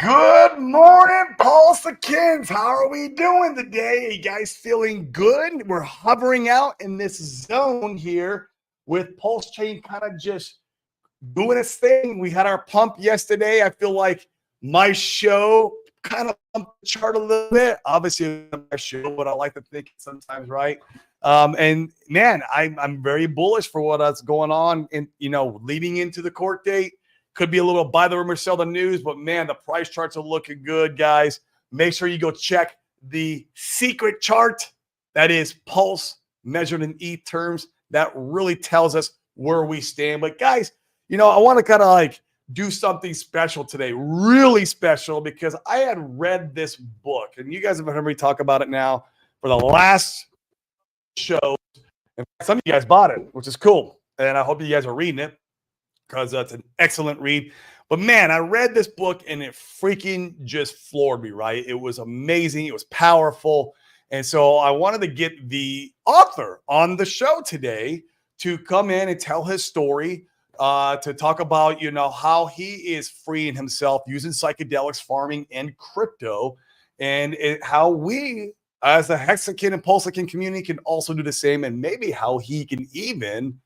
Good morning, Paulsakins. How are we doing today? Are you guys feeling good? We're hovering out in this zone here with Pulse Chain kind of just doing its thing. We had our pump yesterday. I feel like my show kind of pumped the chart a little bit. Obviously, my show, but I like to think sometimes, right? And man, I'm very bullish for what's going on, and leading into the court date. Could be a little buy the rumor, sell the news, but man, the price charts are looking good, guys. Make sure you go check the secret chart. That is Pulse measured in ETH terms. That really tells us where we stand. But guys, I want to kind of like do something special today, really special, because I had read this book, and you guys have heard me talk about it now for the last show. And some of you guys bought it, which is cool. And I hope you guys are reading it, because it's an excellent read. But man, I read this book and it freaking just floored me, right? It was amazing. It was powerful. And so I wanted to get the author on the show today to come in and tell his story, to talk about, how he is freeing himself using psychedelics, farming, and crypto, and how we, as the Hexakin and Pulsakin community, can also do the same, and maybe how he can even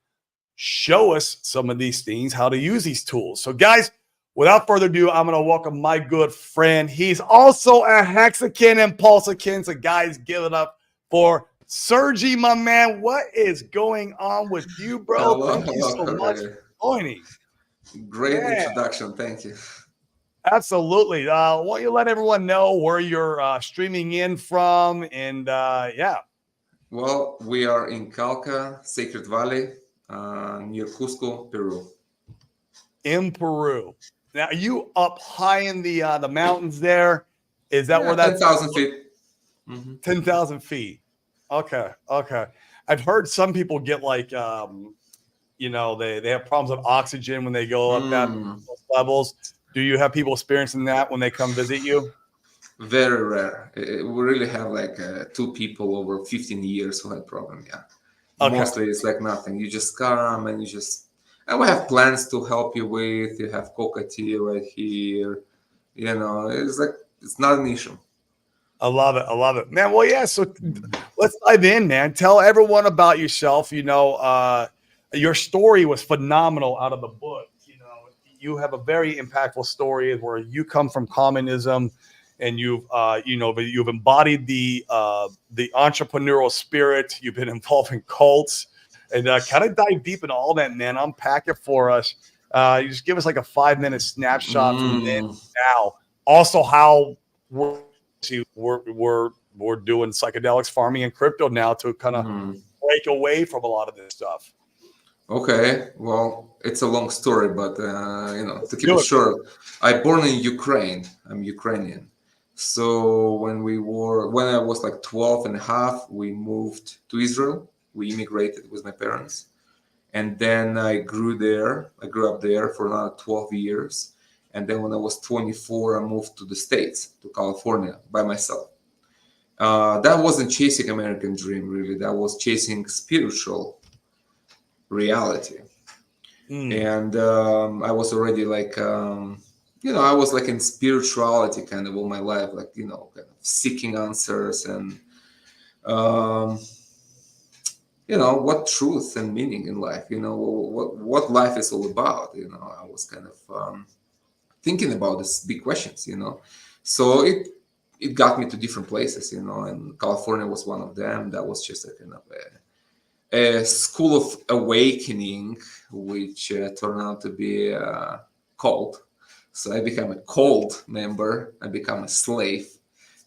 show us some of these things, how to use these tools. So guys, without further ado, I'm going to welcome my good friend. He's also a Hexakin and Pulsakin. So guys, give it up for Sergey, my man. What is going on with you, bro? Hello, Thank you so much for joining. Great introduction. Thank you. Absolutely. Why don't you let everyone know where you're streaming in from? And yeah. Well, we are in Calca, Sacred Valley, near Cusco, Peru. In Peru. Now, are you up high in the mountains there? Is that where that's 10,000 feet? 10,000 feet. Okay. I've heard some people get like, they have problems with oxygen when they go up that levels. Do you have people experiencing that when they come visit you? Very rare. We really have like 2 people over 15 years who had problem. Yeah. Okay. Mostly it's like nothing. You just come and and we have plans to help you with. You have coca tea right here. It's like, it's not an issue. I love it, man. Well, yeah. So let's dive in, man. Tell everyone about yourself. Your story was phenomenal out of the book. You have a very impactful story where you come from communism, and you've embodied the entrepreneurial spirit. You've been involved in cults, and kind of dive deep into all that, man. Unpack it for us. You just give us like a 5-minute snapshot from then to now. Also, how we're doing psychedelics, farming, and crypto now to kind of break away from a lot of this stuff. Okay, well, it's a long story, but to keep it short, I born in Ukraine. I'm Ukrainian. So when I was like 12 and a half, we moved to Israel. We immigrated with my parents. And then I grew up there for another 12 years. And then when I was 24, I moved to the States, to California, by myself. That wasn't chasing American dream, really. That was chasing spiritual reality. And I was already like, I was like in spirituality kind of all my life, like, kind of seeking answers and, what truth and meaning in life, what life is all about. I was kind of thinking about these big questions, so it got me to different places, and California was one of them. That was just a kind of a school of awakening, which turned out to be a cult. So I became a cult member. I became a slave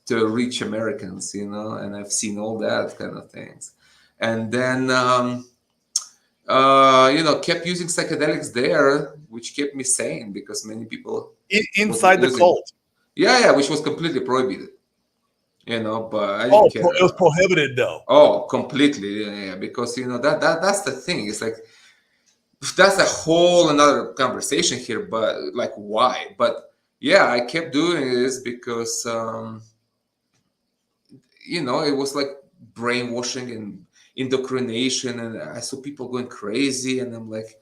to rich Americans, and I've seen all that kind of things. And then, kept using psychedelics there, which kept me sane, because many people inside the cult. Yeah, which was completely prohibited. But I didn't care. It was prohibited though. Oh, completely, yeah. Because that's the thing. It's like, that's a whole another conversation here. But like, why? But yeah, I kept doing this because it was like brainwashing and indoctrination, and I saw people going crazy, and I'm like,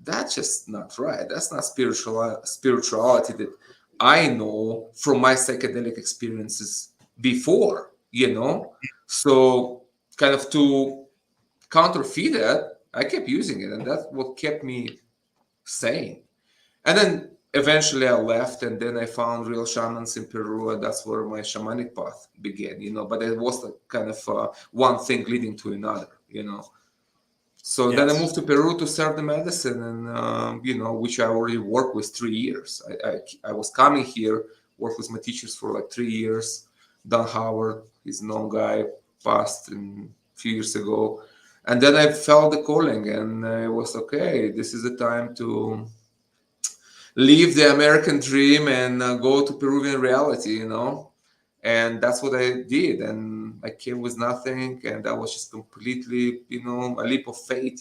that's just not right. That's not spirituality that I know from my psychedelic experiences before, So kind of to counterfeit that, I kept using it, and that's what kept me sane. And then eventually I left, and then I found real shamans in Peru, and that's where my shamanic path began, But it was like kind of one thing leading to another. So then I Yes. moved to Peru to start the medicine, and which I already worked with 3 years. I was coming here, worked with my teachers for like 3 years. Don Howard, he's a known guy, passed a few years ago, and then I felt the calling, and it was okay. This is the time to leave the American dream and go to Peruvian reality. And that's what I did. And I came with nothing, and that was just completely, a leap of faith.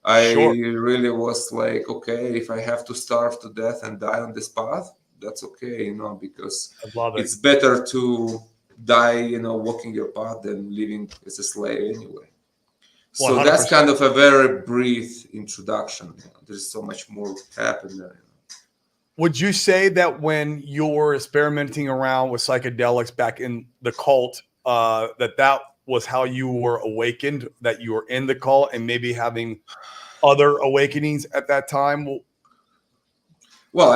I Sure. really was like, okay, if I have to starve to death and die on this path, that's okay, because I love it. it's better to die, walking your path than living as a slave anyway. So that's 100%. kind of a very brief introduction. There's so much more happened there. Would you say that when you're experimenting around with psychedelics back in the cult, that was how you were awakened, that you were in the cult and maybe having other awakenings at that time? Well,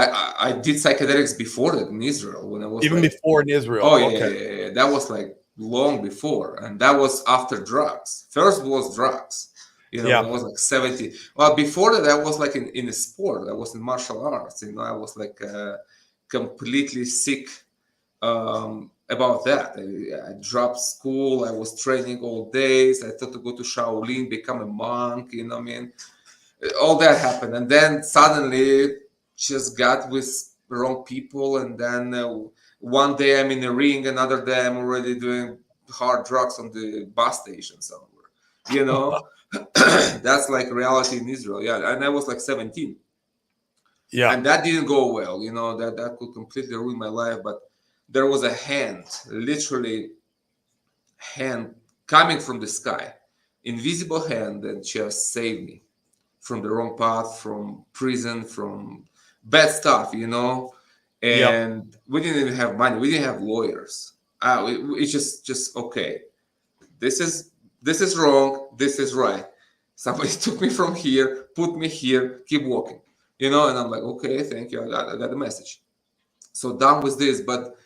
I did psychedelics before that in Israel when I was Even like, before in Israel. oh yeah, Okay. yeah, yeah, yeah. That was like long before, and that was after drugs. First was drugs, when I Yeah. was like 70. Well, before that, I was like in a sport. I was in martial arts. I was like completely sick about that. I dropped school. I was training all days. I thought to go to Shaolin, become a monk. What I mean, all that happened, and then suddenly just got with wrong people, and then one day I'm in the ring, another day I'm already doing hard drugs on the bus station somewhere. you know that's like reality in Israel. Yeah, and I was like 17, Yeah. and that didn't go well. That could completely ruin my life. But there was a hand, literally hand, coming from the sky, invisible hand, that just saved me from the wrong path, from prison, from bad stuff. Yep. And we didn't even have money. We didn't have lawyers. It's just okay. This is wrong. This is right. Somebody took me from here, put me here, keep walking. And I'm like, okay, thank you. I got the message. So done with this. But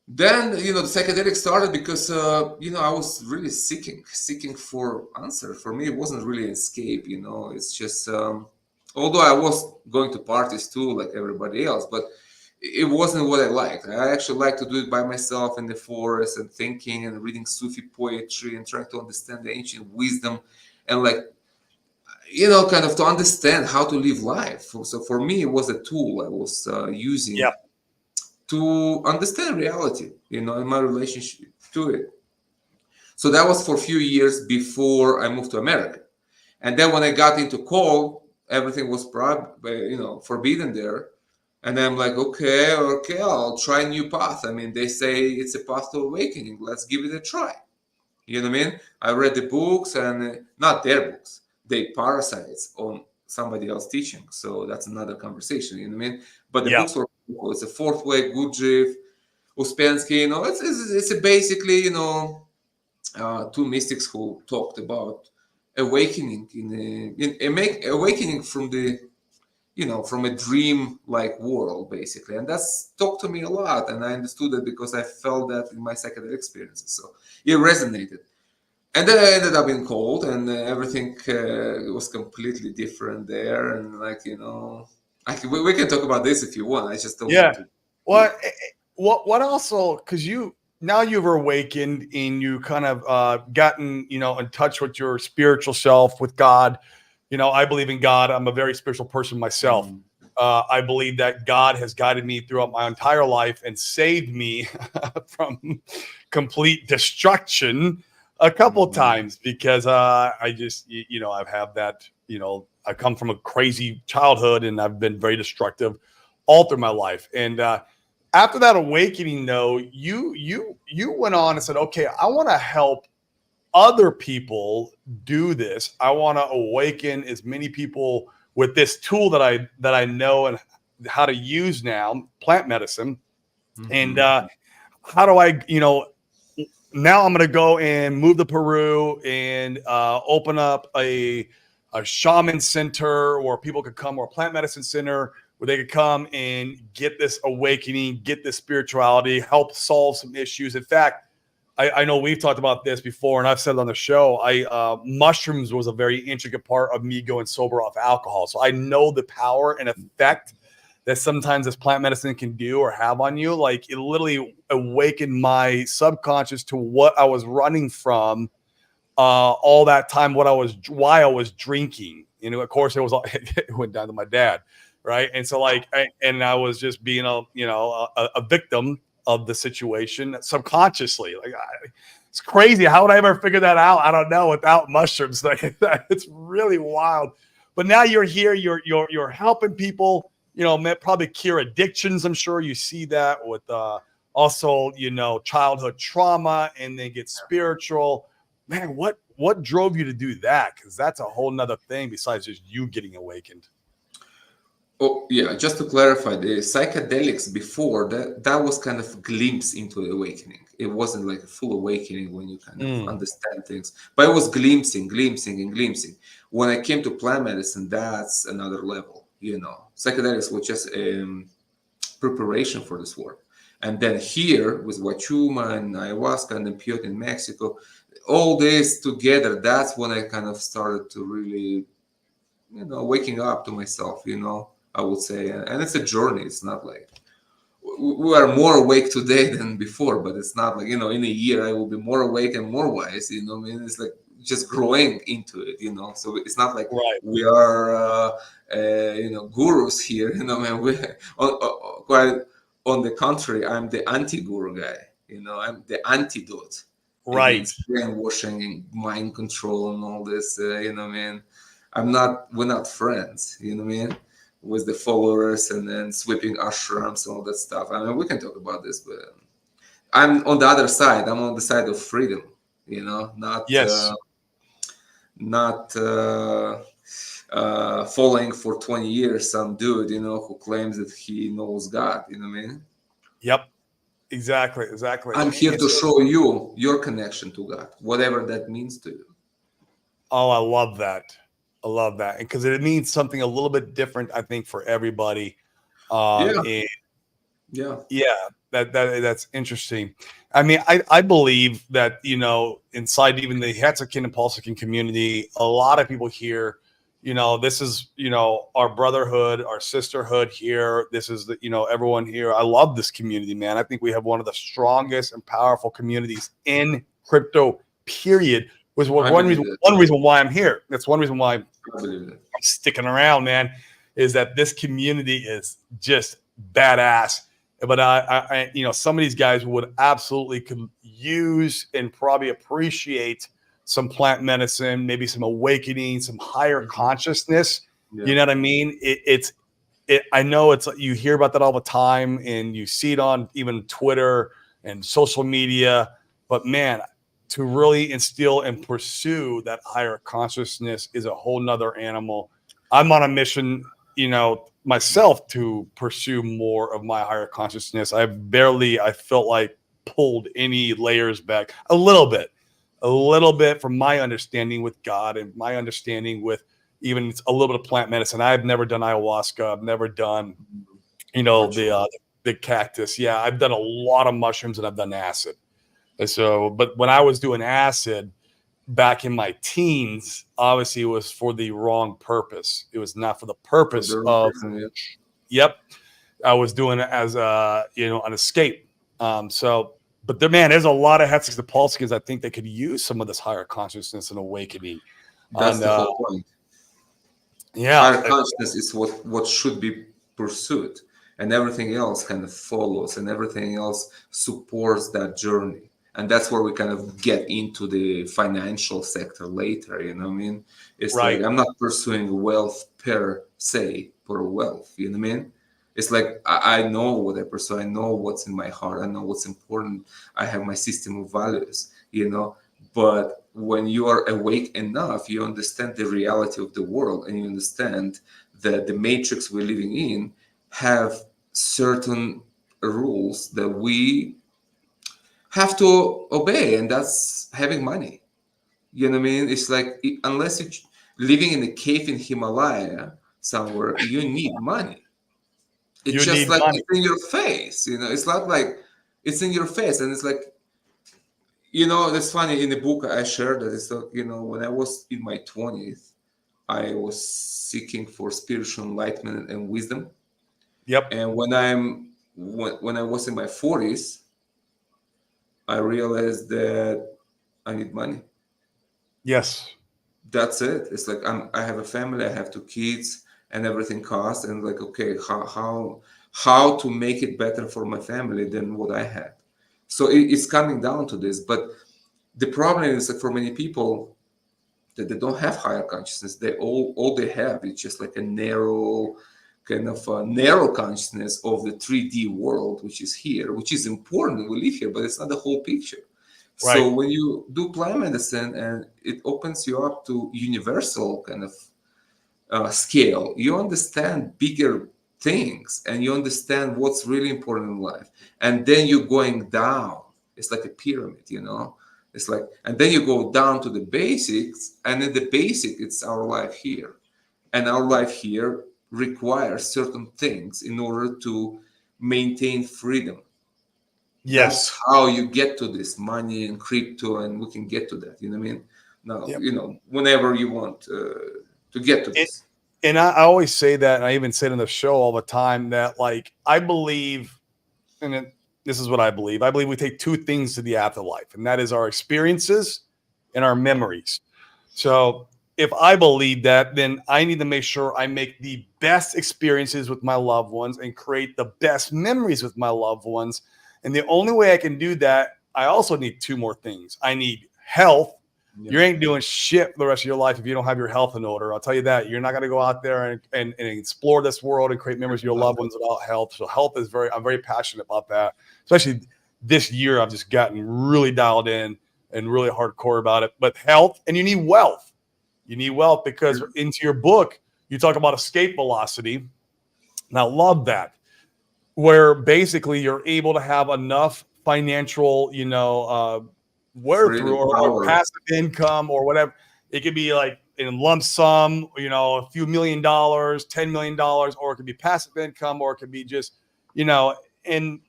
then the psychedelic started because I was really seeking for answer. For me, it wasn't really an escape. It's just although I was going to parties too, like everybody else, but it wasn't what I liked. I actually like to do it by myself in the forest and thinking and reading Sufi poetry and trying to understand the ancient wisdom, and like kind of to understand how to live life. So for me, it was a tool I was using Yeah. to understand reality, in my relationship to it. So that was for a few years before I moved to America. And then when I got into coal, everything was forbidden there. And I'm like, okay, I'll try a new path. I mean, they say it's a path to awakening. Let's give it a try. You know what I mean? I read the books, and not their books. They parasites on somebody else teaching. So that's another conversation. You know what I mean? But the Yeah. books were cool. It's a fourth way, Gurdjieff, Uspensky. It's a basically two mystics who talked about awakening awakening from the from a dream like world, basically. And that's talked to me a lot, and I understood it because I felt that in my psychedelic experiences. So it resonated. And then I ended up in cold, and everything was completely different there. And we can talk about this if you want. I just don't Yeah. want to. What what also, because now you've awakened and you kind of gotten in touch with your spiritual self, with God. I believe in God. I'm a very spiritual person myself. I believe that God has guided me throughout my entire life and saved me from complete destruction a couple of times, because I just I've had that. I come from a crazy childhood, and I've been very destructive all through my life. And after that awakening, though, you went on and said, okay, I want to help other people do this. I want to awaken as many people with this tool that I know and how to use now plant medicine. And Mhm. how do I, now I'm going to go and move to Peru and open up a shaman center where people could come, or a plant medicine center where they could come and get this awakening, get this spirituality, help solve some issues. In fact, I know we've talked about this before, and I've said it on the show. Mushrooms was a very intricate part of me going sober off alcohol. So I know the power and effect that sometimes this plant medicine can do or have on you. Like, it literally awakened my subconscious to what I was running from all that time, why I was drinking. Of course, it went down to my dad, right? And so I was just being a victim of the situation subconsciously. It's crazy. How would I ever figure that out? I don't know, without mushrooms. It's really wild. But now you're here. You're helping people. Probably cure addictions. I'm sure you see that with also childhood trauma, and then get spiritual. Man, what drove you to do that? Because that's a whole nother thing besides just you getting awakened. Oh yeah, just to clarify, the psychedelics before that was kind of glimpse into the awakening. It wasn't like a full awakening when you kind of understand things, but it was glimpsing and glimpsing. When I came to plant medicine, that's another level. Psychedelics was just preparation for this work, and then here with Wachuma and ayahuasca and then peyote in Mexico, all this together, that's when I kind of started to really, waking up to myself, I would say. And it's a journey. It's not like we are more awake today than before, but it's not like, in a year I will be more awake and more wise, I mean, it's like just growing into it, so it's not like Right. we are, gurus here, man, quite on the contrary, I'm the anti-guru guy, I'm the antidote Right. against brainwashing and mind control and all this, man. We're not friends, what I mean, with the followers and then sweeping ashrams and all that stuff. I mean, we can talk about this, but I'm on the other side. I'm on the side of freedom, Yes. not following for 20 years some dude, who claims that he knows God, what I mean? Yep. Exactly. I'm here And to so, show you your connection to God, whatever that means to you. oh, I love that. And because it means something a little bit different, I think, for everybody. Yeah, And yeah. yeah, that's interesting. I mean, I believe that, inside even the Hetzikin and Pulsican community, a lot of people here, this is, our brotherhood, our sisterhood here. This is everyone here. I love this community, man. I think we have one of the strongest and powerful communities in crypto, period. Was I believe that. one reason why I'm here. That's one reason why I'm I believe that. sticking around, man, is that this community is just badass. But some of these guys would absolutely could use and probably appreciate some plant medicine, maybe some awakening, some higher consciousness. Yeah. You know what I mean? I know you hear about that all the time, and you see it on even Twitter and social media. But man, to really instill and pursue that higher consciousness is a whole nother animal. I'm on a mission, myself, to pursue more of my higher consciousness. I felt like pulled any layers back a little bit from my understanding with God and my understanding with even a little bit of plant medicine. I've never done ayahuasca. I've never done, the cactus. Yeah, I've done a lot of mushrooms, and I've done acid. And so, but when I was doing acid back in my teens, obviously it was for the wrong purpose. It was not for the purpose of, yep, I was doing it as an escape. But there's a lot of Hetziks and Polskins. I think they could use some of this higher consciousness and awakening. That's the whole point. Yeah. Higher consciousness is what should be pursued, and everything else kind of follows, and everything else supports that journey. And that's where we kind of get into the financial sector later, what I mean? It's right. Like, I'm not pursuing wealth per se for wealth, what I mean? It's like, I know what I pursue. I know what's in my heart. I know what's important. I have my system of values, But when you are awake enough, you understand the reality of the world, and you understand that the matrix we're living in have certain rules that we have to obey, and that's having money. You know what I mean? It's like unless you're living in a cave in Himalaya somewhere, you need money. It's You just need like money. it's in your face. It's not like it's in your face, and it's like that's funny. In the book, I shared that it's like, when I was in my 20s, I was seeking for spiritual enlightenment and wisdom. Yep. And when I was in my 40s, I realized that I need money. Yes. That's it. It's like I have a family, I have two kids, and everything costs. And like, okay, how to make it better for my family than what I had. So it's coming down to this. But the problem is that for many people that they don't have higher consciousness, they all they have is just like a narrow kind of narrow consciousness of the 3D world, which is here, which is important. We live here, but it's not the whole picture. Right. So when you do plant medicine and it opens you up to universal kind of scale, you understand bigger things and you understand what's really important in life. And then you're going down. It's like a pyramid. It's like, and then you go down to the basics, and in the basic, it's our life here. And our life here requires certain things in order to maintain freedom. That's Yes. how you get to this money and crypto, and we can get to that. You know what I mean? Now, Yep. whenever you want to get to It, this. and I always say that, and I even say it in the show all the time that, like, I believe, this is what I believe. I believe we take two things to the afterlife, and that is our experiences and our memories. So if I believe that, then I need to make sure I make the best experiences with my loved ones and create the best memories with my loved ones. And the only way I can do that, I also need two more things. I need health. Yeah. You ain't doing shit for the rest of your life if you don't have your health in order. I'll tell you that. You're not going to go out there and explore this world and create memories of your loved ones without health. So health is I'm very passionate about that. Especially this year, I've just gotten really dialed in and really hardcore about it. But health, and you need wealth. You need wealth because into your book, you talk about escape velocity. And I love that, where basically you're able to have enough financial, wear through Freedom, or power. passive income or whatever. It could be like in lump sum, a few $1 million, $10 million, or it could be passive income, or it could be just, and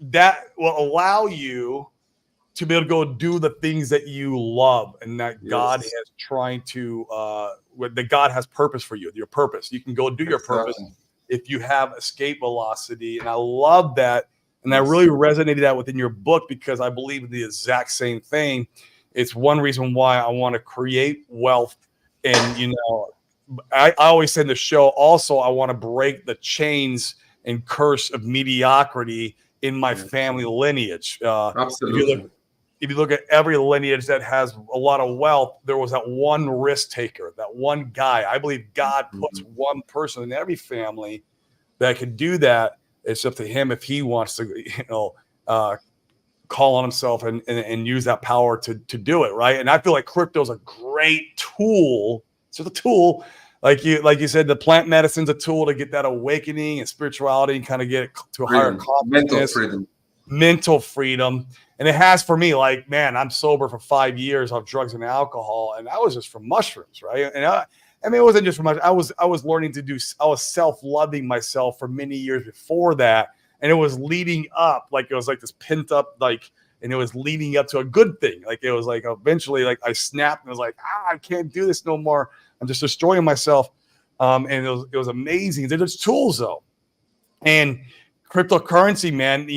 that will allow you to be able to go do the things that you love and that God Yes. has trying to, that God has purpose for you, your purpose. You can go do your purpose Exactly. if you have escape velocity. And I love that. And I Yes. really resonated that within your book because I believe in the exact same thing. It's one reason why I want to create wealth. And, I always say in the show also, I want to break the chains and curse of mediocrity in my Yes. family lineage. Absolutely. If you look at every lineage that has a lot of wealth, there was that one risk taker, that one guy. I believe God puts one person in every family that can do that. It's up to him if he wants to, call on himself and use that power to do it, right? And I feel like crypto is a great tool. It's just a tool, like you said, the plant medicine's a tool to get that awakening and spirituality and kind of get it to a higher Freedom, mental consciousness, freedom. mental freedom. And it has for me, like, man, I'm sober for 5 years off drugs and alcohol, and that was just from mushrooms, right? And I mean, it wasn't just from mushrooms. I was learning to do. I was self-loving myself for many years before that, and it was leading up, like it was like this pent up, like, and it was leading up to a good thing. Like it was like eventually, like I snapped and was like, I can't do this no more. I'm just destroying myself. And it was amazing. They're just tools though, and cryptocurrency, man,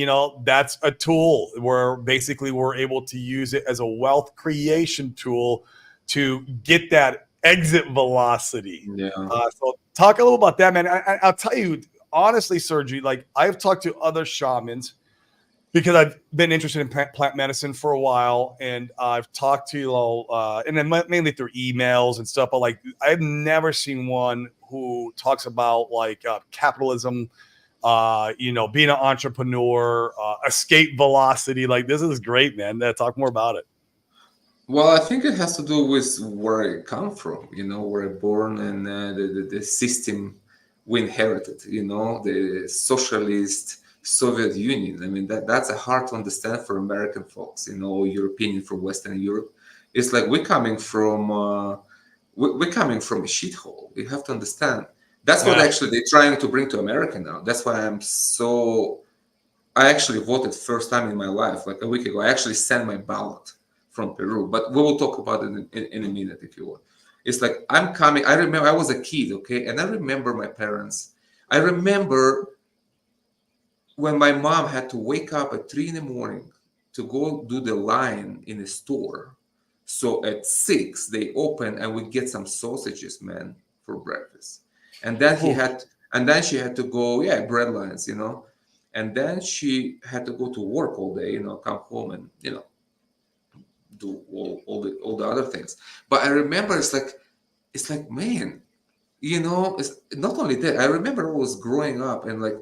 that's a tool where basically we're able to use it as a wealth creation tool to get that exit velocity. Yeah. So talk a little about that, man. I'll tell you honestly, Sergey, like I've talked to other shamans because I've been interested in plant medicine for a while, and I've talked to, and then mainly through emails and stuff, but like I've never seen one who talks about like capitalism, being an entrepreneur, escape velocity. Like this is great, man. Talk more about it. Well, I think it has to do with where I come from, where I born and the system we inherited, the socialist Soviet Union. I mean, that's hard to understand for American folks, European from Western Europe. It's like we're coming from a shithole. You have to understand. That's what Yeah. actually they're trying to bring to America now. That's why I actually voted first time in my life, like a week ago. I actually sent my ballot from Peru, but we will talk about it in a minute if you want. It's like I'm coming. I remember I was a kid, okay, and I remember my parents. I remember when my mom had to wake up at 3 in the morning to go do the line in a store. So at 6 they open and we get some sausages, man, for breakfast. And then Oof. and then she had to go, yeah, bread lines, and then she had to go to work all day, come home and do all the other things. But I remember it's like man, it's not only that. I remember I was growing up and like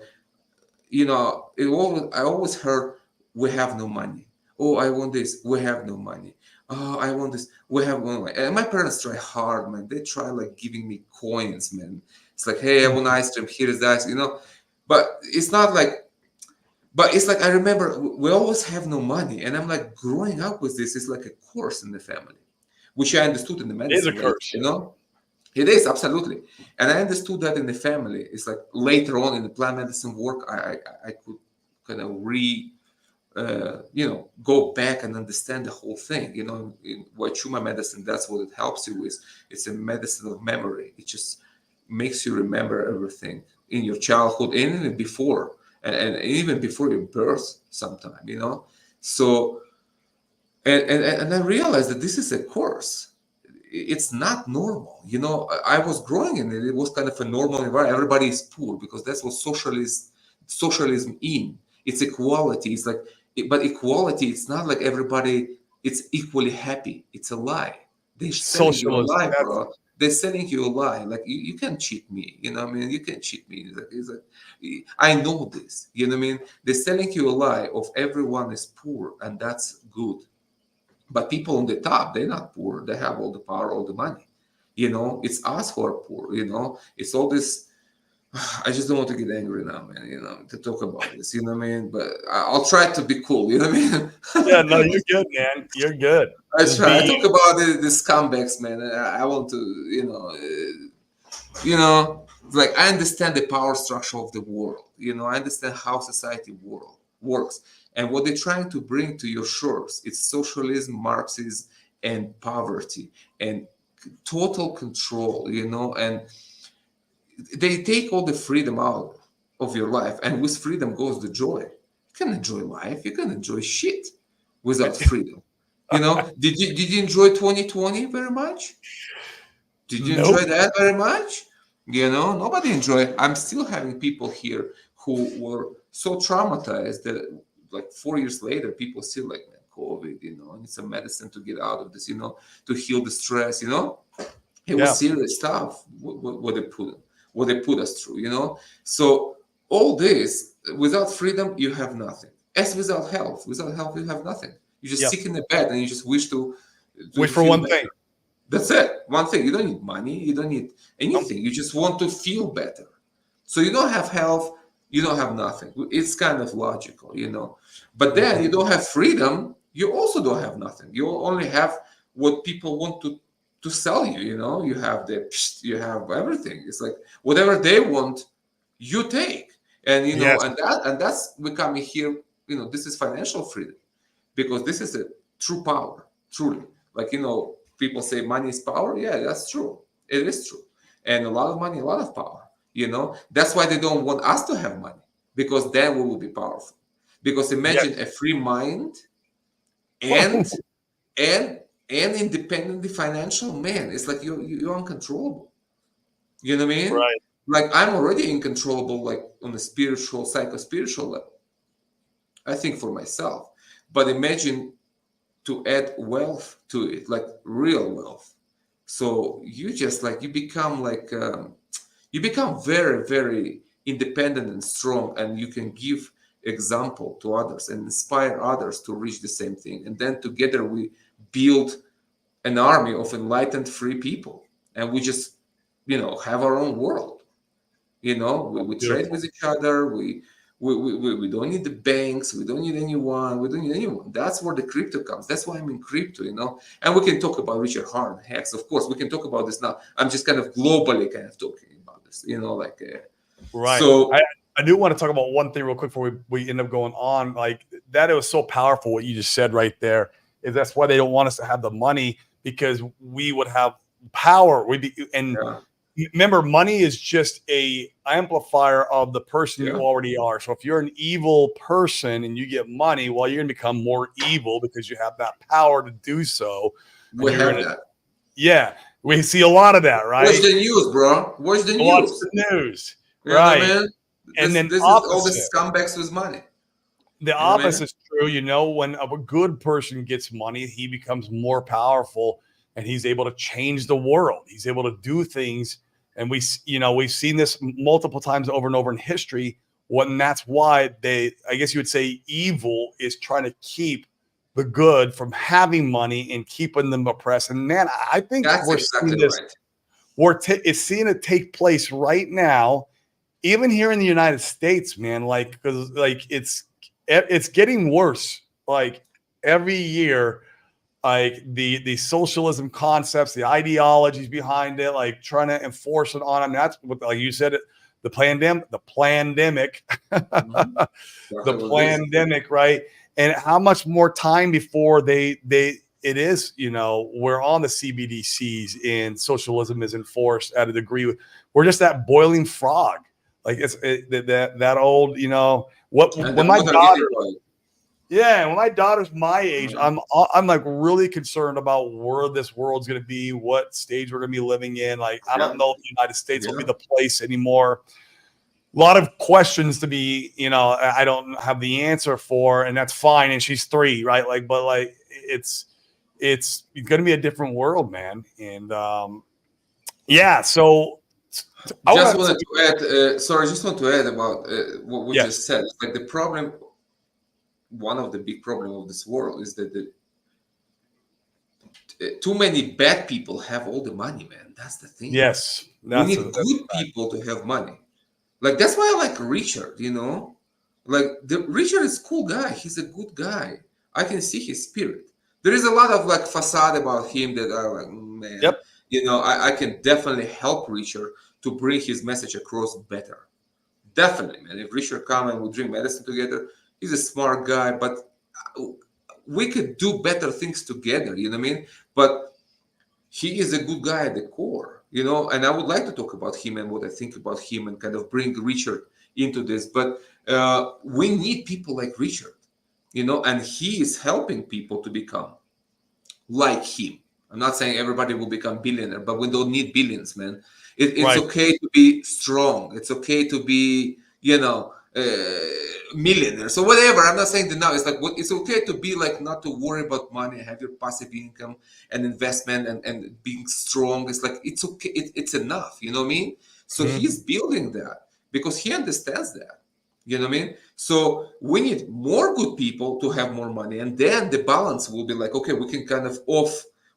I always heard, we have no money. Oh, I want this. We have no money. Oh, I want this. We have no money. And my parents try hard, man. They try like giving me coins, man. It's like, hey, I want ice cream. Here is the ice, But it's not like. But it's like I remember we always have no money, and I'm like growing up with this. It's like a curse in the family, which I understood in the It is a medicine later, curse. It is absolutely, and I understood that in the family. It's like later on in the plant medicine work, I could kind of go back and understand the whole thing. In Wachuma medicine, that's what it helps you with. It's a medicine of memory. It just makes you remember everything in your childhood and even before, and even before your birth, sometime. So and I realized that this is a course. It's not normal. I was growing in it. It was kind of a normal environment. Everybody is poor because that's what socialism in. It's equality. It's like, but equality, it's not like everybody, it's equally happy. It's a lie. They're selling you a Socialism. lie, That's bro. They're selling you a lie. Like you can't cheat me. I mean, you can't cheat me. I know this. What I mean? They're selling you a lie of everyone is poor and that's good. But people on the top, they're not poor. They have all the power, all the money. It's us who are poor. It's all this. I just don't want to get angry now, man. To talk about this. You know what I mean? But I'll try to be cool. You know what I mean? yeah. No, you're good, man. You're good. I Just try. I be talk you. about the scumbags, man. I want to, like I understand the power structure of the world. I understand how society world works and what they're trying to bring to your shores. It's socialism, Marxism, and poverty and total control. And they take all the freedom out of your life, and with freedom goes the joy. You can enjoy life. You can enjoy shit without freedom. Did you enjoy 2020 very much? Did you Nope. enjoy that very much? Nobody enjoyed. I'm still having people here who were so traumatized that like 4 years later, people still like, man, COVID, I need some medicine to get out of this, to heal the stress, It was Yeah. serious stuff what they put us through, So all this, without freedom, you have nothing. As without health, you have nothing. You just Yeah. sick in the bed and you just wish to Wait for feel one better. thing. That's it. One thing. You don't need money. You don't need anything. You just want to feel better. So you don't have health. You don't have nothing. It's kind of logical, But then you don't have freedom. You also don't have nothing. You only have what people want to sell you. You have you have everything. It's like whatever they want, you take. And Yes. that's becoming here. This is financial freedom because this is a true power, truly. Like people say money is power. Yeah, that's true. It is true. And a lot of money, a lot of power. That's why they don't want us to have money because then we will be powerful. Because imagine Yes. a free mind and and independently financial man. It's like you're uncontrollable. You know what I mean? Right. Like I'm already incontrollable, like on a spiritual, psycho-spiritual level. I think for myself. But imagine to add wealth to it, like real wealth. So you become like you become very, very independent and strong, and you can give example to others and inspire others to reach the same thing. And then together we build an army of enlightened free people, and we just have our own world. You know, we trade Beautiful. with each other. We don't need the banks. We don't need anyone. We don't need anyone. That's where the crypto comes. That's why I'm in crypto, you know. And we can talk about Richard Harn, Hex. Of course, we can talk about this now. I'm just kind of globally kind of talking about this, you know, like Right. so. I do want to talk about one thing real quick before we end up going on. Like that, it was so powerful what you just said right there. Is that's why they don't want us to have the money, because we would have power. We'd be, and Yeah, remember, money is just a amplifier of the person you yeah, already are. So if you're an evil person and you get money, well, you're gonna become more evil because you have that power to do so, and we you're have gonna, that. yeah, we see a lot of that, Watch right? the news, bro. Watch the Watch news. the news, You know what I right? mean? And then This is all the opposite. scumbags with money. The You know what I opposite mean? is true. You know, when a good person gets money, he becomes more powerful and he's able to change the world. He's able to do things. And we've seen this multiple times over and over in history. And that's why I guess you would say evil is trying to keep the good from having money and keeping them oppressed. And man, I think That's we're seeing exactly this, right. it's seeing it take place right now, even here in the United States, man. Like, because like it's getting worse. Like every year, like the socialism concepts, the ideologies behind it, like trying to enforce it on them. That's what, like you said, the pandemic, Mhm. the Exactly what it is. pandemic, right? And how much more time before it is, we're on the CBDCs and socialism is enforced at a degree. We're just that boiling frog. Like that old, And the when my water getting daughter, boiled. yeah, when my daughter's my age, Mhm. I'm like really concerned about where this world's going to be, what stage we're going to be living in. Like I Yeah, don't know if the United States will be yeah. the place anymore. A lot of questions to be, I don't have the answer for, and that's fine. And she's 3, right? Like, but like it's going to be a different world, man. And yeah, so I Just want to. wanted to add. Sorry, just want to add about what we Yes, just said. Like the problem, one of the big problem of this world is that too many bad people have all the money, man. That's the thing. yes, We that's a need good people to have money. Like that's why I like Richard. You know, like the Richard is a cool guy. He's a good guy. I can see his spirit. There is a lot of like facade about him that are like, man, yep. you know, I can definitely help Richard to bring his message across better. Definitely, man. If Richard come and we drink medicine together, he's a smart guy, but we could do better things together. You know what I mean? But he is a good guy at the core, you know, and I would like to talk about him and what I think about him and kind of bring Richard into this. But we need people like Richard, you know, and he is helping people to become like him. I'm not saying everybody will become billionaire, but we don't need billions, man. It's Right. okay to be strong. It's okay to be, you know, millionaire. So whatever. I'm not saying that now. It's like it's okay to be like not to worry about money, have your passive income and investment and being strong. It's like it's okay. It's enough. You know what I mean? So Mhm. he's building that because he understands that. You know what I mean? So we need more good people to have more money, and then the balance will be like, okay, we can kind of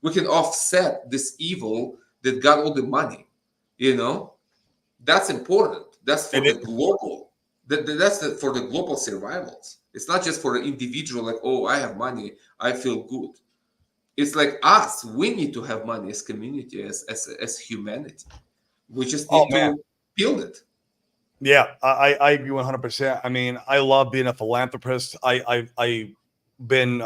we can offset this evil that got all the money. You know, that's important. That's for It the is. global. For the global survivals. It's not just for the individual. Like, oh, I have money, I feel good. It's like us. We need to have money as community, as humanity. We just Oh need man. to build it. Yeah, I agree 100%. I mean, I love being a philanthropist. I've been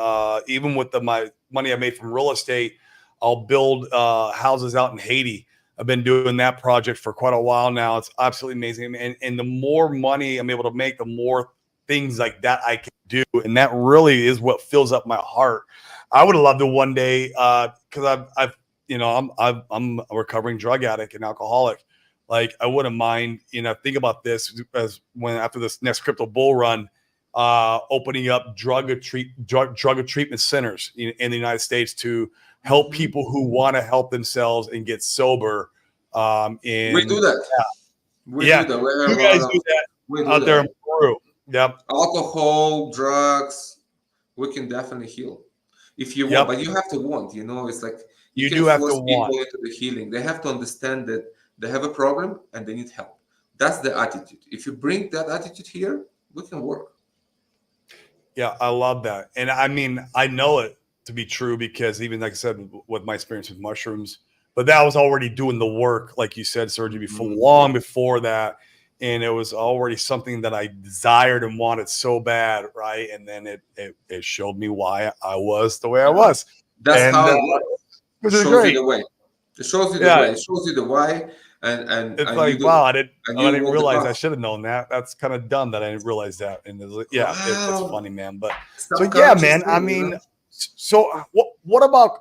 even with my money I made from real estate, I'll build houses out in Haiti. I've been doing that project for quite a while now. It's absolutely amazing. And the more money I'm able to make, the more things like that I can do. And that really is what fills up my heart. I would love to one day, because I've I'm a recovering drug addict and alcoholic. Like I wouldn't mind, think about this as when after this next crypto bull run, opening up drug treatment centers in the United States to help Mhm. people who want to help themselves and get sober. We do In that. We do Yeah, that. We have you a lot guys of. do that We do out there that. in Peru. Yep, Alcohol, drugs, we can definitely heal if you want, yep. but you have to want. You know, it's like you You can do have to force want. people into the healing. They have to understand that they have a problem and they need help. That's the attitude. If you bring that attitude here, we can work. Yeah, I love that. And I mean, I know it to be true because even like I said, with my experience with mushrooms, but that was already doing the work, like you said, Sergey, before long before that. And it was already something that I desired and wanted so bad, right? And then it showed me why I was the way I was. That's And how it works. It which is shows you great. the way. It shows you the Yeah. way. It shows you the why, It's and you like, do, wow, and I you didn't walk the realize I path. should have known that. That's kind of dumb that I didn't realize that. And it's like, yeah, it's Wow, funny, man. But so yeah, subconscious man. I thing, you mean, know. so what about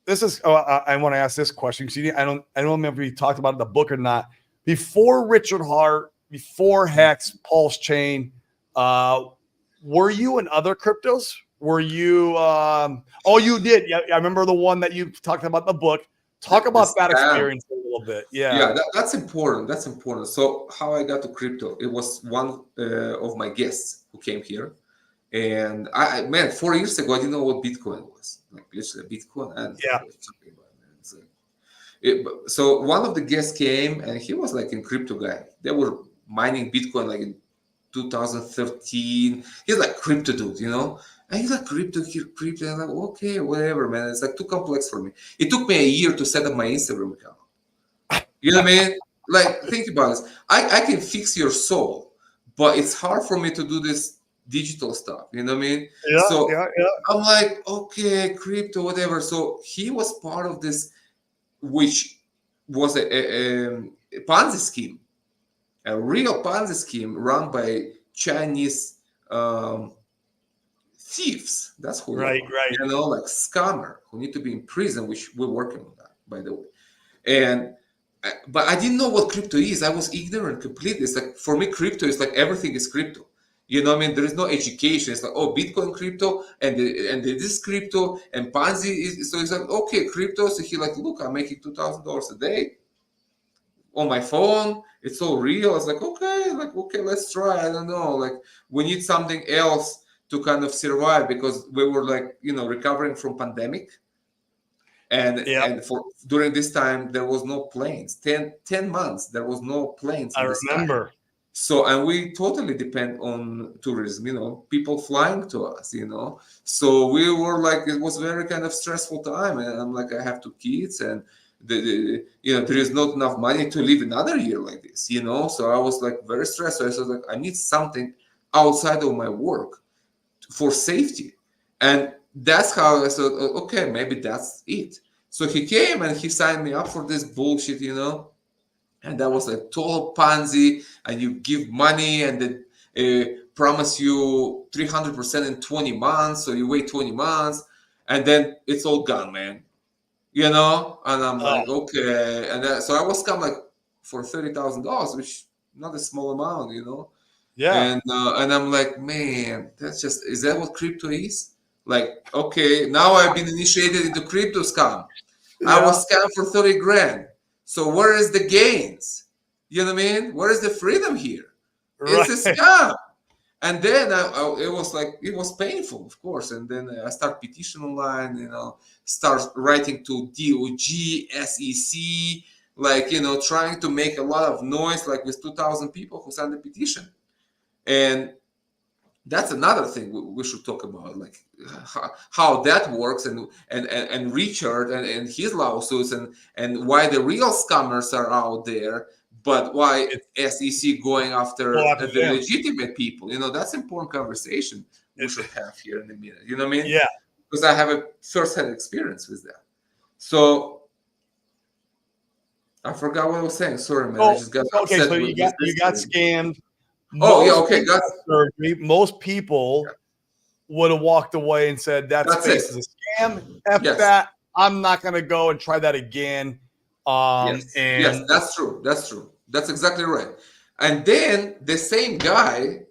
this? Is I want to ask this question because I don't remember if you talked about it in the book or not. Before Richard Hart, before Hex, Pulse Chain, were you in other cryptos? Were you? Oh, you did. Yeah, I remember the one that you talked about in the book. Talk The about that scam. experience a little bit. Yeah. Yeah, that's important. That's important. So how I got to crypto? It was one of my guests who came here, and man, 4 years ago I didn't know what Bitcoin was. Like literally Bitcoin, and Yeah. talking about it, man. It's like, so one of the guests came, and he was like a crypto guy. They were mining Bitcoin like in 2013. He's like crypto dude, you know. And he's like crypto here, crypto. And I'm like, okay, whatever, man. It's like too complex for me. It took me a year to set up my Instagram account. You know what I mean? Like, think about this. I can fix your soul, but it's hard for me to do this digital stuff. You know what I mean? Yeah. So Yeah. Yeah. I'm like, okay, crypto, whatever. So he was part of this, which was a Ponzi scheme, a real Ponzi scheme run by Chinese thieves. That's who they Right. are. Right. You know, like scammer who need to be in prison, which we're working on that, by the way. And but I didn't know what crypto is. I was ignorant completely. It's like for me, crypto is like everything is crypto. You know what I mean? There is no education. It's like, oh, Bitcoin crypto and this crypto and Ponzi is, so it's like, okay, crypto. So he like, look, I'm making $2,000 a day on my phone. It's all real. It's like, okay, let's try. I don't know. Like we need something else to kind of survive because we were like, recovering from pandemic. Yeah. And for during this time there was no planes. 10 months there was no planes I in the sky. remember. So and we totally depend on tourism, people flying to us, so we were like, it was very kind of stressful time, and I'm like, I have two kids, and there is not enough money to live another year like this, so I was like very stressed. So I was like, I need something outside of my work for safety. And that's how I said, okay, maybe that's it. So he came and he signed me up for this bullshit, and that was a total Ponzi. And you give money and they promise you 300% in 20 months. So you wait 20 months and then it's all gone, man. And I'm like, okay. And so I was come like for $30,000, which not a small amount, Yeah. And I'm like, man, is that what crypto is? Like, okay, now I've been initiated into crypto scam. I Yeah. was scammed for 30 grand. So where is the gains? You know what I mean? Where is the freedom here? It's a Right. scam. And then it was like, it was painful, of course. And then I start petition online, start writing to DOG, SEC, like, trying to make a lot of noise, like with 2,000 people who signed the petition. And that's another thing we should talk about, like how that works, and Richard and his lawsuits, and why the real scammers are out there, but why SEC going after the Them. legitimate people. That's important conversation we should have here in a minute. You know what I mean? Yeah. Because I have a first-hand experience with that. So I forgot what I was saying. Sorry, man. I just got Okay, upset so with you this got thing. scammed. Oh, yeah, okay. Most people would have walked away and said, "That space is a scam. F that. I'm not going to go and try that again." Yes, that's true. That's true. That's exactly right. And then the same guy,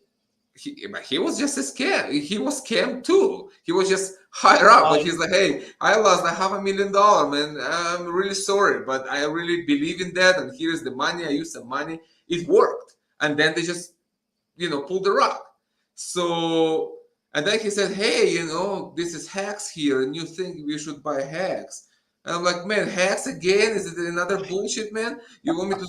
he was just a scam. He was scammed too. He was just higher up, but he's like, "Hey, I lost $500,000, man. I'm really sorry, but I really believe in that. And here's the money. I used some money. It worked." And then they just, pulled the rug. So, and then he said, "Hey, this is Hacks here, and you think we should buy Hacks?" And I'm like, man, hacks again? Is it another bullshit, man? You want me to,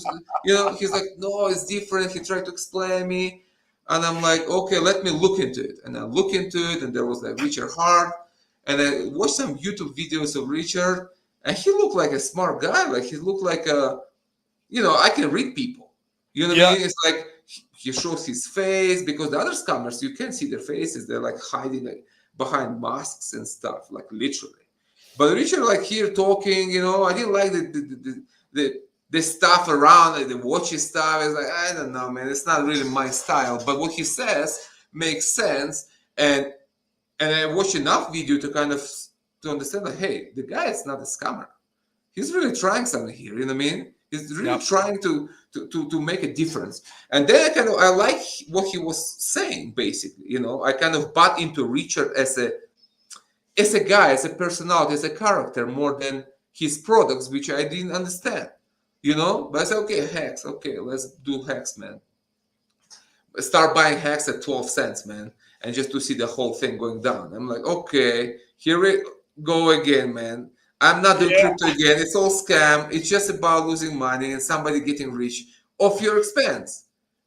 he's like, no, it's different. He tried to explain me. And I'm like, okay, let me look into it. And I look into it, and there was like Richard Hart. And I watched some YouTube videos of Richard, and he looked like a smart guy. Like he looked like I can read people. You know what I Yeah. mean? It's like he shows his face, because the other scammers, you can't see their faces. They're like hiding like behind masks and stuff, like literally. But Richard, like here talking, I didn't like the stuff around, like the watchy stuff. It's like, I don't know, man. It's not really my style. But what he says makes sense, and I watched enough video to kind of to understand that, hey, the guy is not a scammer. He's really trying something here. You know what I mean? He's really Yep. trying to make a difference. And then I like what he was saying. Basically, I kind of bought into Richard as a guy, as a personality, as a character, more than his products, which I didn't understand. But I said, okay, hacks. Okay, let's do hacks, man. Start buying hacks at 12 cents, man, and just to see the whole thing going down. I'm like, okay, here we go again, man. I'm not doing crypto again. It's all scam. It's just about losing money and somebody getting rich off your expense,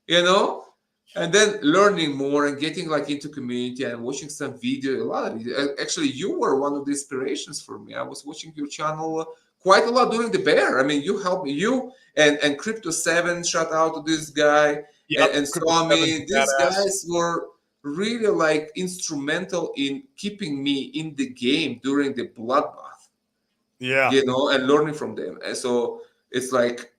And then learning more and getting like into community and watching some video, a lot of video. Actually, you were one of the inspirations for me. I was watching your channel quite a lot during the bear. I mean, you helped me. You and Crypto 7, shout out to this guy. Yep. And Crypto Swami, 7's these badass. guys were really like instrumental in keeping me in the game during the bloodbath. Yeah. And learning from them. And so it's like,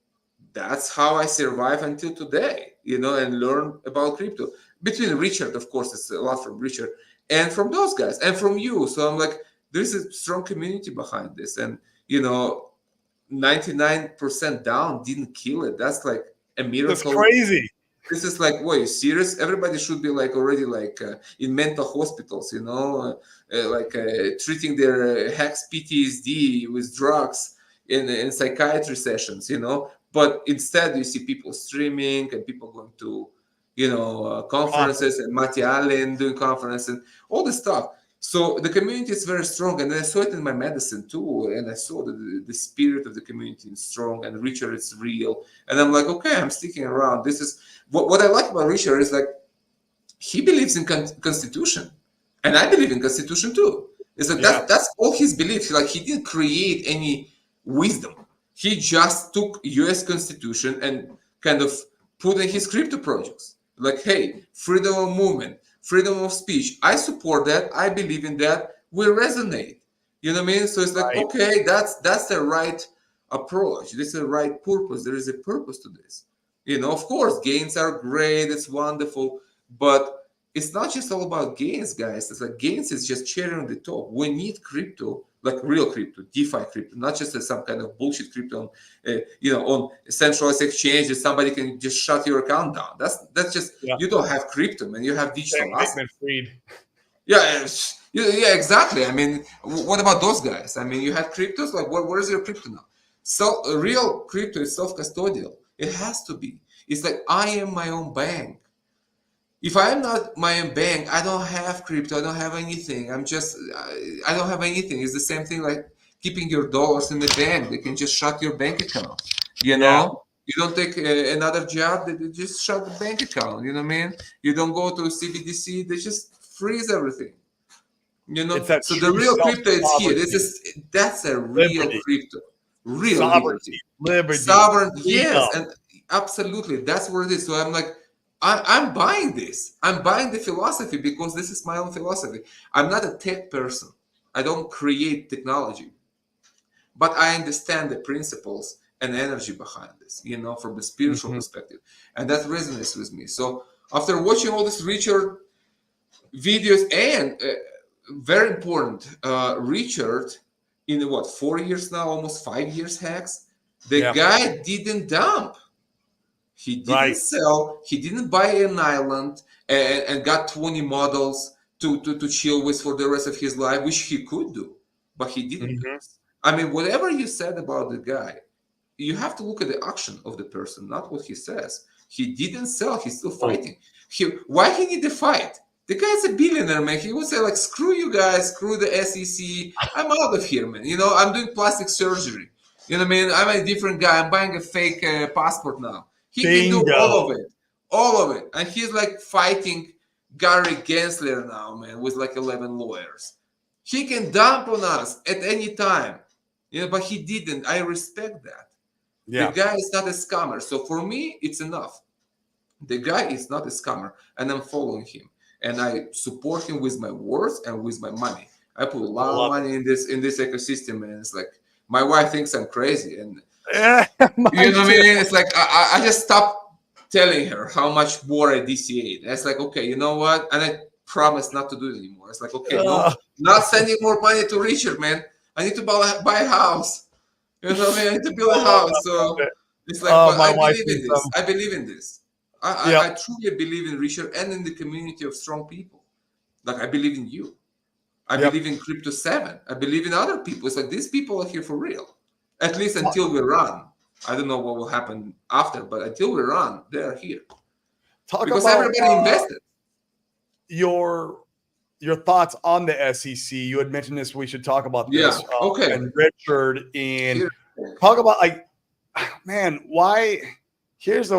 that's how I survive until today, and learn about crypto. Between Richard, of course, it's a lot from Richard and from those guys and from you. So I'm like, there's a strong community behind this. And, 99% down didn't kill it. That's like a miracle. That's crazy. This is like, wait, serious? Everybody should be like already like in mental hospitals, treating their hacks PTSD with drugs in psychiatry sessions, But instead, you see people streaming and people going to, conferences, and Matty Allen doing conferences and all this stuff. So the community is very strong, and I saw it in my medicine too. And I saw the spirit of the community is strong, and Richard is real. And I'm like, okay, I'm sticking around. This is what I like about Richard is like he believes in Constitution, and I believe in Constitution too. It's like that's all his beliefs. Like he didn't create any wisdom. He just took U.S. Constitution and kind of put in his crypto projects. Like, hey, freedom of movement, freedom of speech. I support that. I believe in that. We resonate. You know what I mean? So it's like, okay, that's the right approach. This is the right purpose. There is a purpose to this. Of course, gains are great. It's wonderful. But it's not just all about gains, guys. It's like gains is just cherry on the top. We need crypto, like real crypto, DeFi crypto, not just some kind of bullshit crypto on, on centralized exchanges. Somebody can just shut your account down. That's just you don't have crypto, man. You have digital assets. Yeah, exactly. I mean, what about those guys? I mean, you have cryptos. Like, where is your crypto now? So real crypto is self-custodial. It has to be. It's like I am my own bank. If I am not my own bank, I don't have crypto. I don't have anything. I don't have anything. It's the same thing like keeping your dollars in the bank. They can just shut your bank account. You don't take another job. They just shut the bank account. You know what I mean? You don't go to CBDC. They just freeze everything. So the real crypto is here. That's a real crypto. Real liberty. Sovereignty. Yes, and absolutely. That's what it is. So I'm like, I'm buying this. I'm buying the philosophy because this is my own philosophy. I'm not a tech person. I don't create technology. But I understand the principles and energy behind this, from the spiritual perspective. And that resonates with me. So after watching all these Richard videos and very important, Richard, in 4 years now, almost 5 years hacks, the guy didn't dump. He didn't sell. He didn't buy an island and got 20 models to chill with for the rest of his life, which he could do, but he didn't. I mean, whatever you said about the guy, you have to look at the action of the person, not what he says. He didn't sell. He's still fighting. Why he need to fight? The guy's a billionaire, man. He would say, like, screw you guys, screw the SEC. I'm out of here, man. I'm doing plastic surgery. You know what I mean? I'm a different guy. I'm buying a fake passport now. He can do all of it. All of it. And he's like fighting Gary Gensler now, man, with like 11 lawyers. He can dump on us at any time. But he didn't. I respect that. Yeah. The guy is not a scammer. So for me, it's enough. The guy is not a scammer, and I'm following him. And I support him with my words and with my money. I put a lot of money in this ecosystem, and it's like my wife thinks I'm crazy, and you know what I mean. It's like I just stopped telling her how much more I DCA'd. It's like, okay, you know what? And I promise not to do it anymore. It's like, okay, no, not sending more money to Richard, man. I need to buy a house. You know what I mean? I need to build a house. So it's like, but I believe in this. I believe in this. I truly believe in Richard and in the community of strong people. Like, I believe in you. I believe in Crypto 7. I believe in other people. It's like, these people are here for real. At least until we run. I don't know what will happen after, but until we run, they are here. Because everybody invested. Your thoughts on the SEC. You had mentioned this. We should talk about this. Yeah, okay. And Richard, and talk about, like, man, why? Here's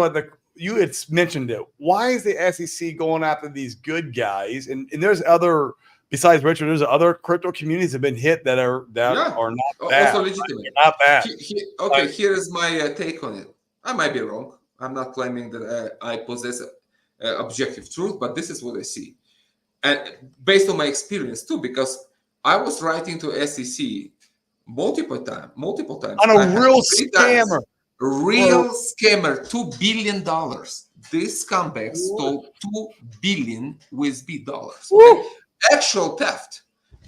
you had mentioned it. Why is the SEC going after these good guys? And there's other, besides Richard, there's other crypto communities that have been hit that are not bad. Also legitimate. Not bad. Here is my take on it. I might be wrong. I'm not claiming that I possess objective truth, but this is what I see. And based on my experience too, because I was writing to SEC multiple times. On a real scammer. Real scammer, $2 billion. This scumbag stole $2 billion USB dollars. Okay? Actual theft.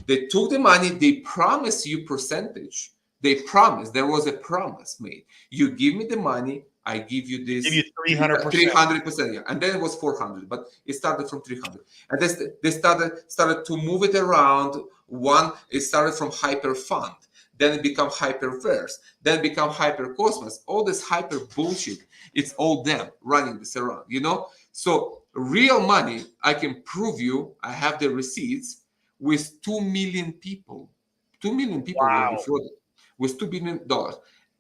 They took the money. They promised you percentage. They promised. There was a promise made. You give me the money, I give you this. Give you 300%. 300%, yeah. And then it was 400, but it started from 300. And they started to move it around. It started from Hyperfund. Then it become Hyperverse. Then it become Hypercosmos. All this hyper bullshit, it's all them running this around, So real money, I can prove you, I have the receipts with 2 million people. 2 million people were defrauded with $2 billion.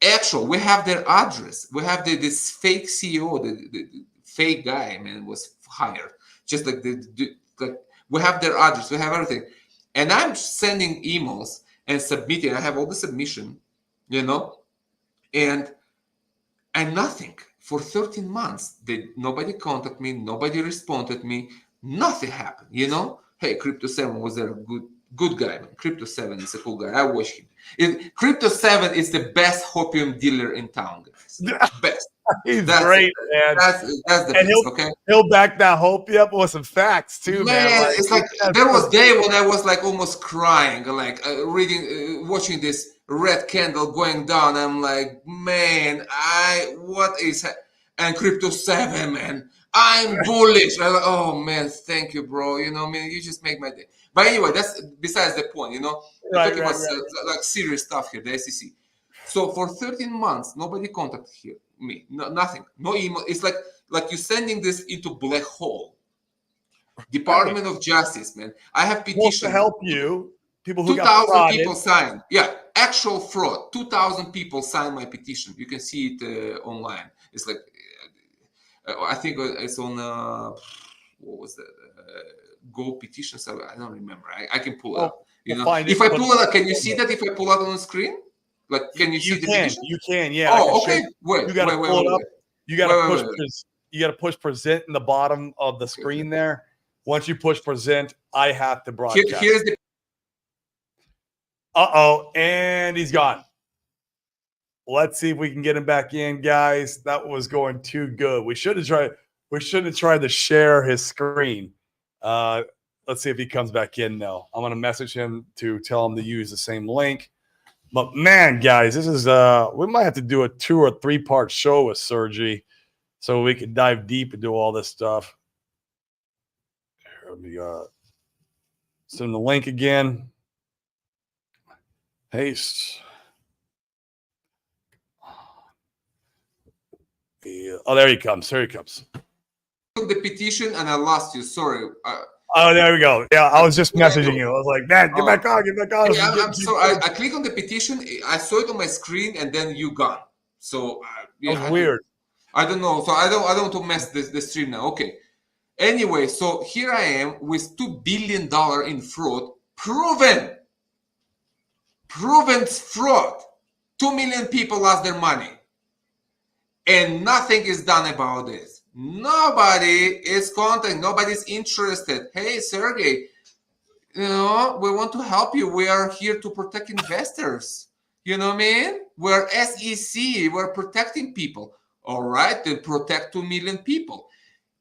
Actual, we have their address. We have this fake CEO, the fake guy, man, was hired. Just like we have their address, we have everything. And I'm sending emails and submitting. I have all the submission, and nothing for 13 months. Nobody contacted me, nobody responded me, nothing happened. Hey, Crypto 7 was there, good guy, man. Crypto 7 is a cool guy. I watch him. Crypto 7 is the best opium dealer in town, guys. Best. He's great, man. That's the best, okay? He'll back that hope you up with some facts too, man. It's like there was a day when I was like almost crying, like watching this red candle going down. I'm like, man, what is and Crypto 7, man, I'm bullish. I'm like, oh man, thank you, bro. You just make my day. But anyway, that's besides the point. We're talking about like serious stuff here, the SEC. So for 13 months, nobody contacted me. No, nothing. No email. It's like you're sending this into black hole. Department of Justice, man. I have petitions to help you. People who 2,000 people signed. Yeah, actual fraud. 2,000 people signed my petition. You can see it online. It's like I think it's on what was that? Go petition server. I don't remember. I can pull it up. If I pull it up, can you see that? If I pull it on the screen, like, can you see the petition? You can, yeah. Oh, okay. Wait, you got to pull it up. You got to push. You got to push present in the bottom of the screen there. Once you push present, I have to broadcast. Here's the. And he's gone. Let's see if we can get him back in, guys. That was going too good. We shouldn't have tried to share his screen. Let's see if he comes back in now. I'm going to message him to tell him to use the same link. But man, guys, this is we might have to do a 2 or 3 part show with Sergey so we can dive deep into all this stuff. Here, let me send the link again. Paste. Yeah. Oh, there he comes. Here he comes. The petition, and I lost you. Sorry. Oh, there we go. Yeah, I was just What did I messaging do? you. I was like, man, get back Oh. on, get back on. Hey, This is getting I'm too sorry. good. I click on the petition. I saw it on my screen, and then you gone. So That yeah, was weird. I don't know. So I don't want to mess the stream now. Okay. Anyway, so here I am with $2 billion in fraud, proven fraud. 2 million people lost their money, and nothing is done about this. Nobody is contacting. Nobody's interested. Hey, Sergey, we want to help you. We are here to protect investors. You know what I mean? We're SEC. We're protecting people. All right, to protect 2 million people.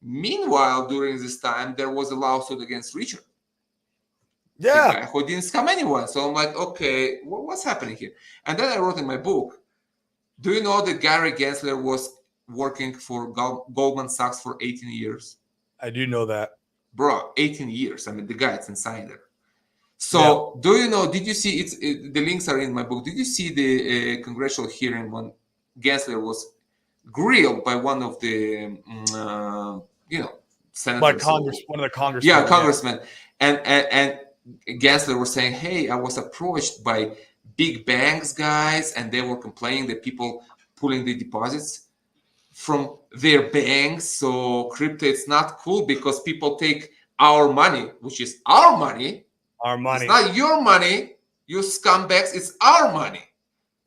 Meanwhile, during this time, there was a lawsuit against Richard, the Yeah, guy who didn't scam anyone. So I'm like, okay, what's happening here? And then I wrote in my book, do you know that Gary Gensler was working for Goldman Sachs for 18 years? I do know that. Bro, 18 years. I mean, the guy, it's insider. So, do you know? Did you see the links are in my book? Did you see the congressional hearing when Gensler was grilled by one of the, By senators? one of the congressmen. Yeah, congressman, and Gensler was saying, "Hey, I was approached by big banks, guys, and they were complaining that people pulling the deposits from their banks. So crypto, it's not cool because people take our money, which is our money." Our money. It's not your money, you scumbags. It's our money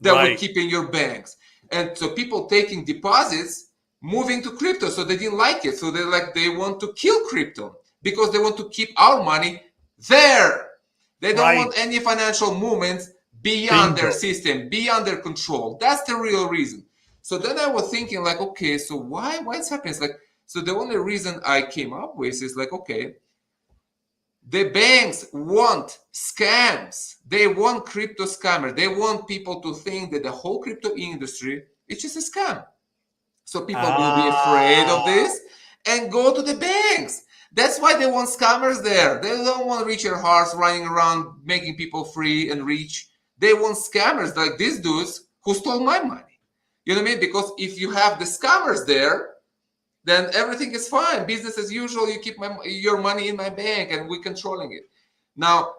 that we Right. keep in your banks. And so people taking deposits, moving to crypto. So they didn't like it. So they want to kill crypto because they want to keep our money there. They don't Right. want any financial movements beyond their Bingo. system, beyond their control. That's the real reason. So then I was thinking like, okay, so why it's happening? It's like, so the only reason I came up with is like, okay, the banks want scams. They want crypto scammers. They want people to think that the whole crypto industry is just a scam. So people will be afraid of this and go to the banks. That's why they want scammers there. They don't want Richard Hart running around making people free and rich. They want scammers like these dudes who stole my money. You know what I mean? Because if you have the scammers there, then everything is fine. Business as usual. You keep your money in my bank and we're controlling it. Now,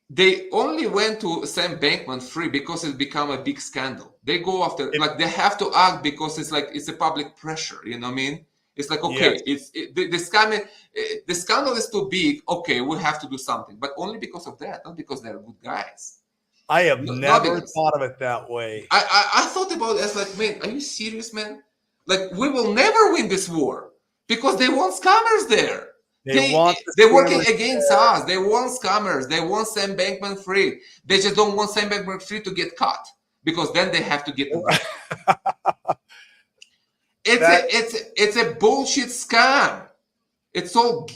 they only went to Sam Bankman-Fried because it's become a big scandal. They go after, like they have to act because it's a public pressure. You know what I mean? It's like, okay, Yes. the scandal is too big. Okay, we have to do something, but only because of that, not because they're good guys. I have never thought of it that way. I thought about it as like, man, are you serious, man? Like, we will never win this war because they want scammers there. They're working against us. They want scammers. They want Sam Bankman-Fried. They just don't want Sam Bankman-Fried to get caught because then they have to get the money. It's a bullshit scam. It's all.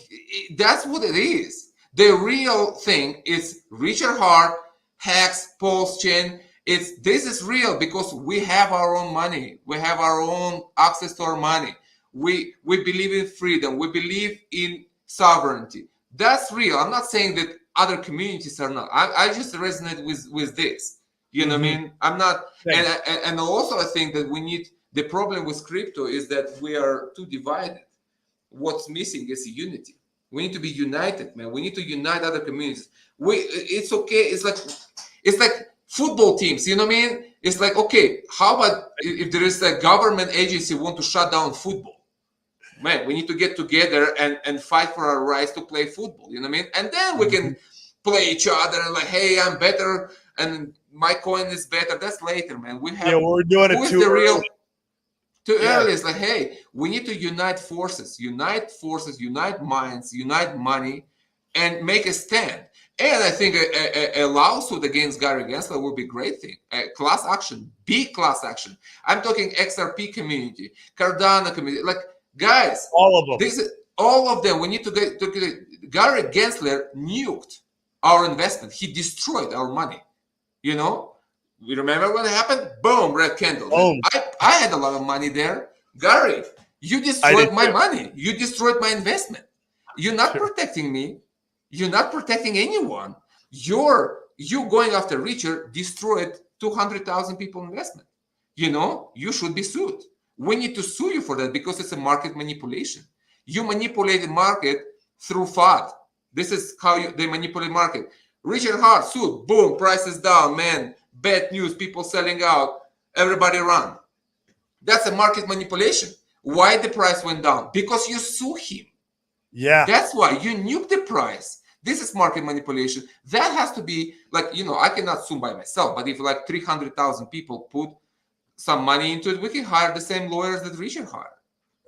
That's what it is. The real thing is Richard Hart hacks Paul's chain. This is real because we have our own money. We have our own access to our money. We believe in freedom. We believe in sovereignty. That's real. I'm not saying that other communities are not. I just resonate with this. You know what I mean? I'm not. And also I think that we need. The problem with crypto is that we are too divided. What's missing is unity. We need to be united, man. We need to unite other communities. It's okay. It's like football teams, you know what I mean? It's like, okay, how about if there is a government agency want to shut down football? Man, we need to get together and fight for our rights to play football, you know what I mean? And then we can play each other and like, hey, I'm better and my coin is better. That's later, man. We're doing it too early. Too early. It's like, hey, we need to unite forces, unite minds, unite money, and make a stand. And I think a lawsuit against Gary Gensler would be a great thing. A class action, big class action. I'm talking XRP community, Cardano community. Like, guys, all of them. All of them. We need to get Gary Gensler nuked our investment. He destroyed our money. You know? We remember what happened? Boom, red candle. Boom. I had a lot of money there. Gary, you destroyed my money. You destroyed my investment. You're not protecting me. You're not protecting anyone. You going after Richard destroyed 200,000 people investment. You know, you should be sued. We need to sue you for that because it's a market manipulation. You manipulate the market through FUD. This is how they manipulate market. Richard Hart sued, boom, prices down, man, bad news, people selling out, everybody run. That's a market manipulation. Why the price went down? Because you sue him. Yeah. That's why you nuke the price. This is market manipulation. That has to be like, I cannot sue by myself, but if like 300,000 people put some money into it, we can hire the same lawyers that Richard hired.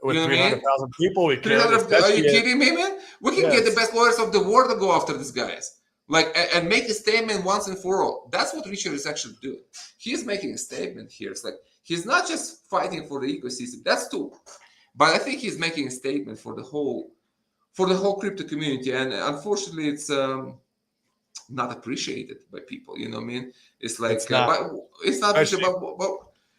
With 300,000 people, we can. Are you kidding me, man? We can get the best lawyers of the world to go after these guys. Like, and make a statement once and for all. That's what Richard is actually doing. He's making a statement here. It's like, he's not just fighting for the ecosystem. That's too. But I think he's making a statement for the whole crypto community. And unfortunately, it's not appreciated by people. You know what I mean? It's like, it's not appreciated,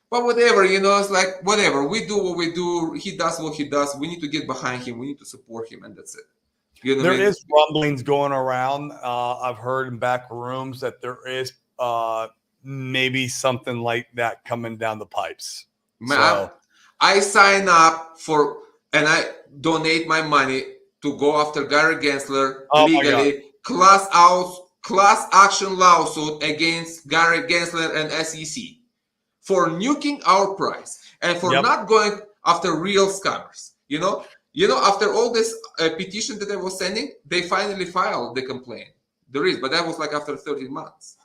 but whatever, it's like, whatever. We do what we do. He does what he does. We need to get behind him. We need to support him. And that's it. There is rumblings going around. I've heard in back rooms that there is maybe something like that coming down the pipes. Man, I sign up for, and I donate my money to go after Gary Gensler legally. Class action lawsuit against Gary Gensler and SEC for nuking our price and for not going after real scammers. After all this petition that I was sending, they finally filed the complaint. There is, but that was like after 13 months.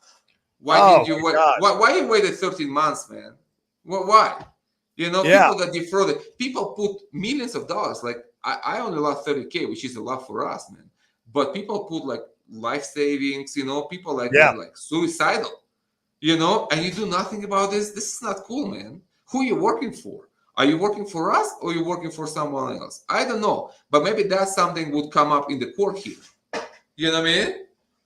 Why did you wait? Why you waited 13 months, man? Why? People got defrauded. People put millions of dollars. Like I only lost 30K, which is a lot for us, man. But people put like life savings. People like suicidal. And you do nothing about this. This is not cool, man. Who are you working for? Are you working for us or are you working for someone else? I don't know. But maybe that's something would come up in the court here. You know what I mean?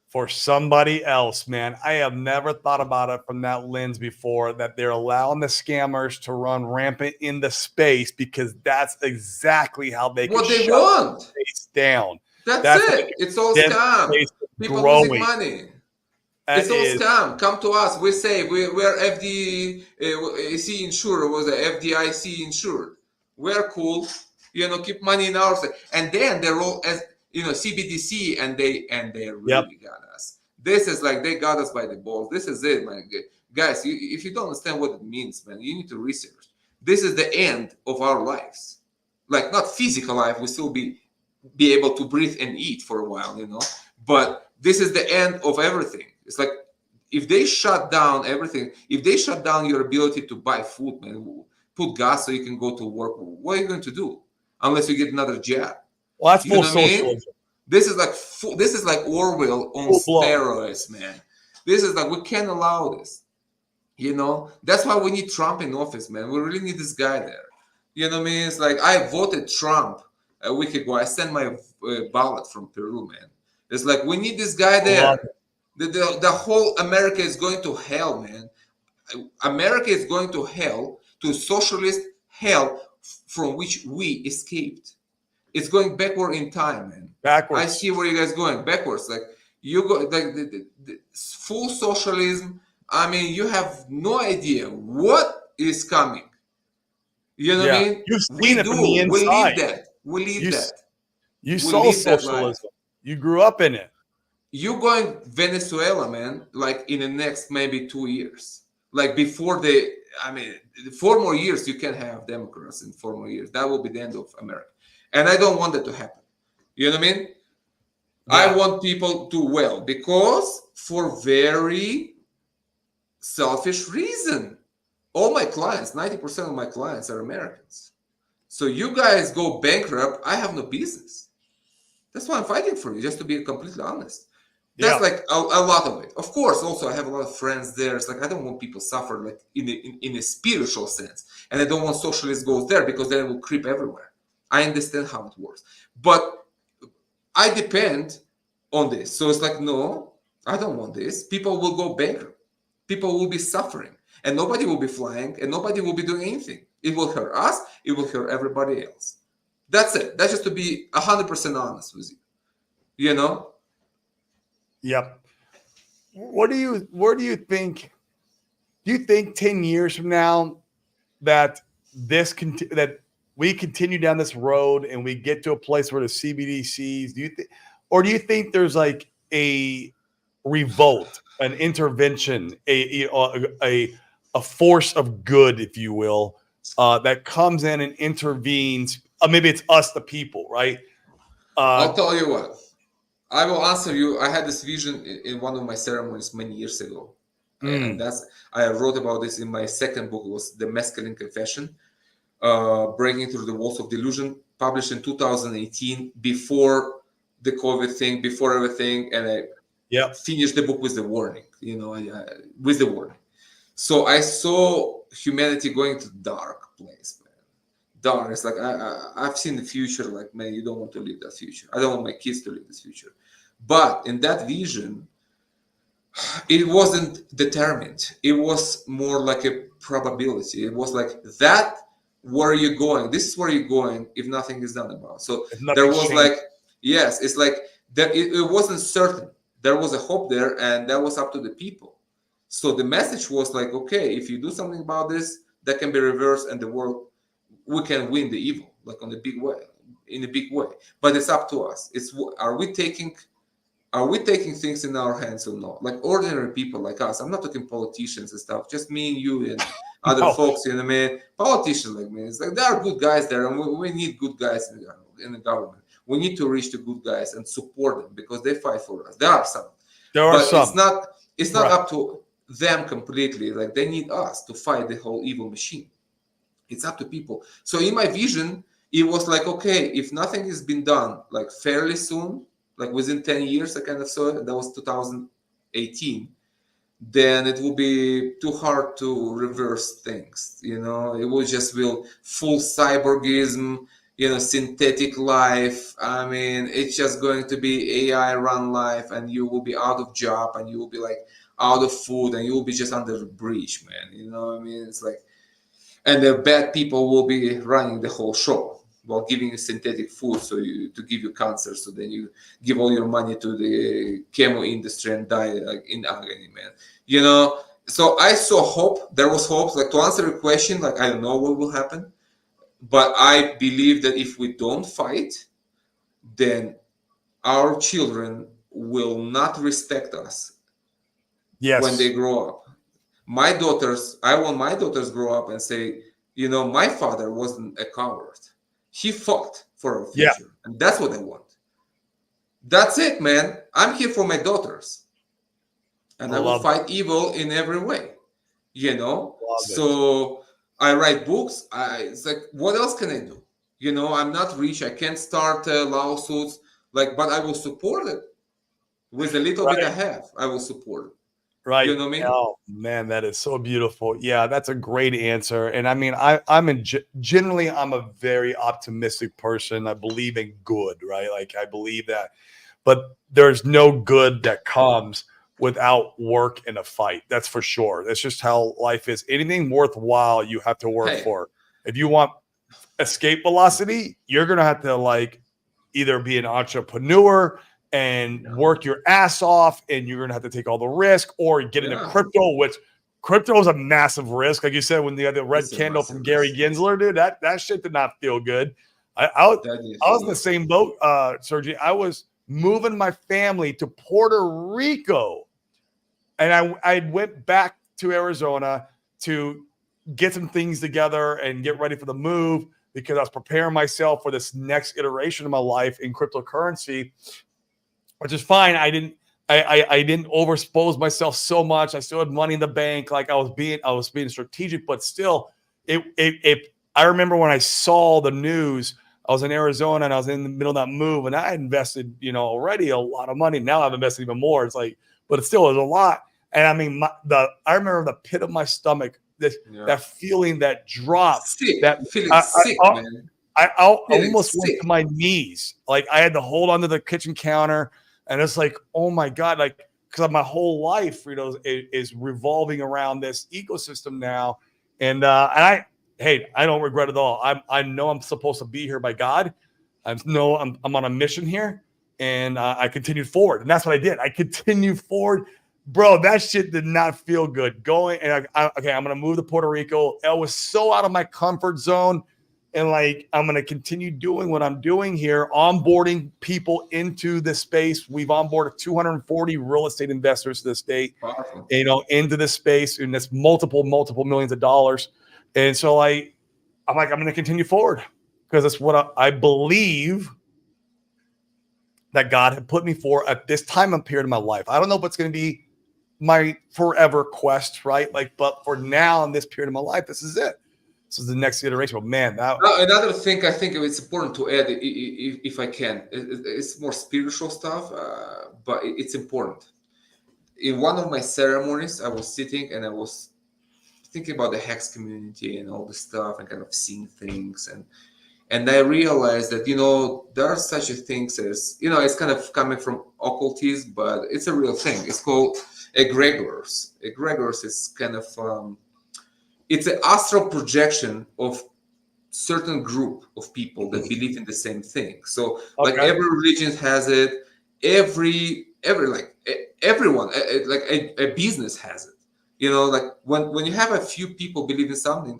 For somebody else, man. I have never thought about it from that lens before, that they're allowing the scammers to run rampant in the space because that's exactly how they can shut the space down. That's it. It's all scam. People losing money. It's all scam. Come to us. We say we're FDIC insured. Was a FDIC insured. We're cool. Keep money in ours. And then they're all as CBDC, and they really got us. This is like they got us by the balls. This is it, man. Guys, if you don't understand what it means, man, you need to research. This is the end of our lives. Like not physical life. We still be able to breathe and eat for a while, But this is the end of everything. It's like if they shut down everything, if they shut down your ability to buy food, man, put gas so you can go to work, what are you going to do? Unless you get another job. Well, that's full socialism. I mean? This is like Orwell on steroids, man. This is like, we can't allow this. That's why we need Trump in office, man. We really need this guy there. You know what I mean? It's like I voted Trump a week ago. I sent my ballot from Peru, man. It's like we need this guy there. The whole America is going to hell, man. America is going to hell, to socialist hell from which we escaped. It's going backward in time, man. Backwards. I see where you guys going backwards. Like you go, like the full socialism. I mean, you have no idea what is coming. You know what I mean? You've seen it from the inside. We leave that. We leave that. You saw socialism. You grew up in it. You're going Venezuela, man, like in the next maybe 2 years. Like before 4 more years, you can have Democrats in 4 more years. That will be the end of America. And I don't want that to happen. You know what I mean? Yeah. I want people to well, because for very selfish reason. All my clients, 90% of my clients are Americans. So you guys go bankrupt, I have no business. That's why I'm fighting for you, just to be completely honest. That's like a lot of it. Of course, also I have a lot of friends there. It's like I don't want people suffer like in a spiritual sense. And I don't want socialists go there because then it will creep everywhere. I understand how it works. But I depend on this. So it's like, no, I don't want this. People will go bankrupt. People will be suffering. And nobody will be flying. And nobody will be doing anything. It will hurt us. It will hurt everybody else. That's it. That's just to be 100% honest with you. You know? Yep. Where do you think? Do you think 10 years from now that we continue down this road and we get to a place where the CBDCs, do you think there's like a revolt, an intervention, a force of good, if you will, that comes in and intervenes? Maybe it's us, the people, right? I'll tell you what. I will answer you. I had this vision in one of my ceremonies many years ago, and I wrote about this in my second book. It was The Masculine Confession, Breaking Through the Walls of Delusion, published in 2018, before the COVID thing, before everything, and I finished the book with the warning. With the warning. So I saw humanity going to dark place, man. Dark. It's like I've seen the future. Like, man, you don't want to live that future. I don't want my kids to live this future. But in that vision, it wasn't determined. It was more like a probability. It was like that. Where are you going? This is where you're going if nothing is done about it. So there was like, yes, it's like that. It wasn't certain. There was a hope there, and that was up to the people. So the message was like, okay, if you do something about this, that can be reversed, and the world, we can win the evil, like in a big way. But it's up to us. Are we taking things in our hands or not? Like ordinary people like us. I'm not talking politicians and stuff. Just me and you and other folks. You know what I mean? Politicians like me. It's like there are good guys there, and we need good guys in the government. We need to reach the good guys and support them because they fight for us. There are some. It's not up to them completely. Like they need us to fight the whole evil machine. It's up to people. So in my vision, it was like, okay, if nothing has been done like fairly soon, like within 10 years, I kind of saw it. That was 2018. Then it will be too hard to reverse things. It will just full cyborgism, synthetic life. I mean, it's just going to be AI run life, and you will be out of job, and you will be like out of food, and you will be just under the bridge, man. You know what I mean? It's like, and the bad people will be running the whole show while giving you synthetic food to give you cancer. So then you give all your money to the chemo industry and die like in agony, man. So I saw hope. There was hope. Like to answer your question, like I don't know what will happen, but I believe that if we don't fight, then our children will not respect us when they grow up. I want my daughters grow up and say, my father wasn't a coward. He fought for our future. And that's what I want. That's it, man. I'm here for my daughters. And I will fight evil in every way. So I write books. It's like, what else can I do? I'm not rich. I can't start lawsuits. But I will support it. With the little bit I have, I will support it. Right. You know what I mean? Oh man, that is so beautiful. Yeah, that's a great answer. And I mean, generally I'm a very optimistic person. I believe in good, right? Like I believe that, but there's no good that comes without work and a fight. That's for sure. That's just how life is. Anything worthwhile, you have to work for. If you want escape velocity, you're going to have to like either be an entrepreneur and work your ass off, and you're going to have to take all the risk, or get into crypto, which crypto is a massive risk. Like you said, when you had the red candle from Gary Gensler, dude, that shit did not feel good. I was in the same boat, Sergey. I was moving my family to Puerto Rico, and I went back to Arizona to get some things together and get ready for the move because I was preparing myself for this next iteration of my life in cryptocurrency. Which is fine. I didn't overexpose myself so much. I still had money in the bank. Like I was being strategic, but still, I remember when I saw the news, I was in Arizona and I was in the middle of that move, and I invested, already a lot of money. Now I've invested even more. It's like, but it still is a lot. And I mean, I remember the pit of my stomach, that feeling, that drop, sick. Sick, man. I almost went to my knees. Like I had to hold onto the kitchen counter. And it's like, oh my God, like, because my whole life, is revolving around this ecosystem now. And I don't regret it at all. I know I'm supposed to be here by God. I know I'm on a mission here, and I continued forward. And that's what I did. I continued forward. Bro, that shit did not feel good. I'm going to move to Puerto Rico. It was so out of my comfort zone. And like, I'm going to continue doing what I'm doing here, onboarding people into this space. We've onboarded 240 real estate investors to this date, Powerful. into this space. And that's multiple millions of dollars. And so I'm going to continue forward because that's what I believe that God had put me for at this time and period of my life. I don't know if it's going to be my forever quest, right? Like, but for now in this period of my life, this is it. This is the next iteration. But man, Another thing I think it's important to add, if I can, it's more spiritual stuff, but it's important. In one of my ceremonies, I was sitting and I was thinking about the hex community and all this stuff and kind of seeing things, and I realized that there are such things as it's kind of coming from occultism, but it's a real thing. It's called egregors. Egregors is kind of it's an astral projection of certain group of people that believe in the same thing. So like every religion has it, everyone, like a business has it. Like when you have a few people believe in something,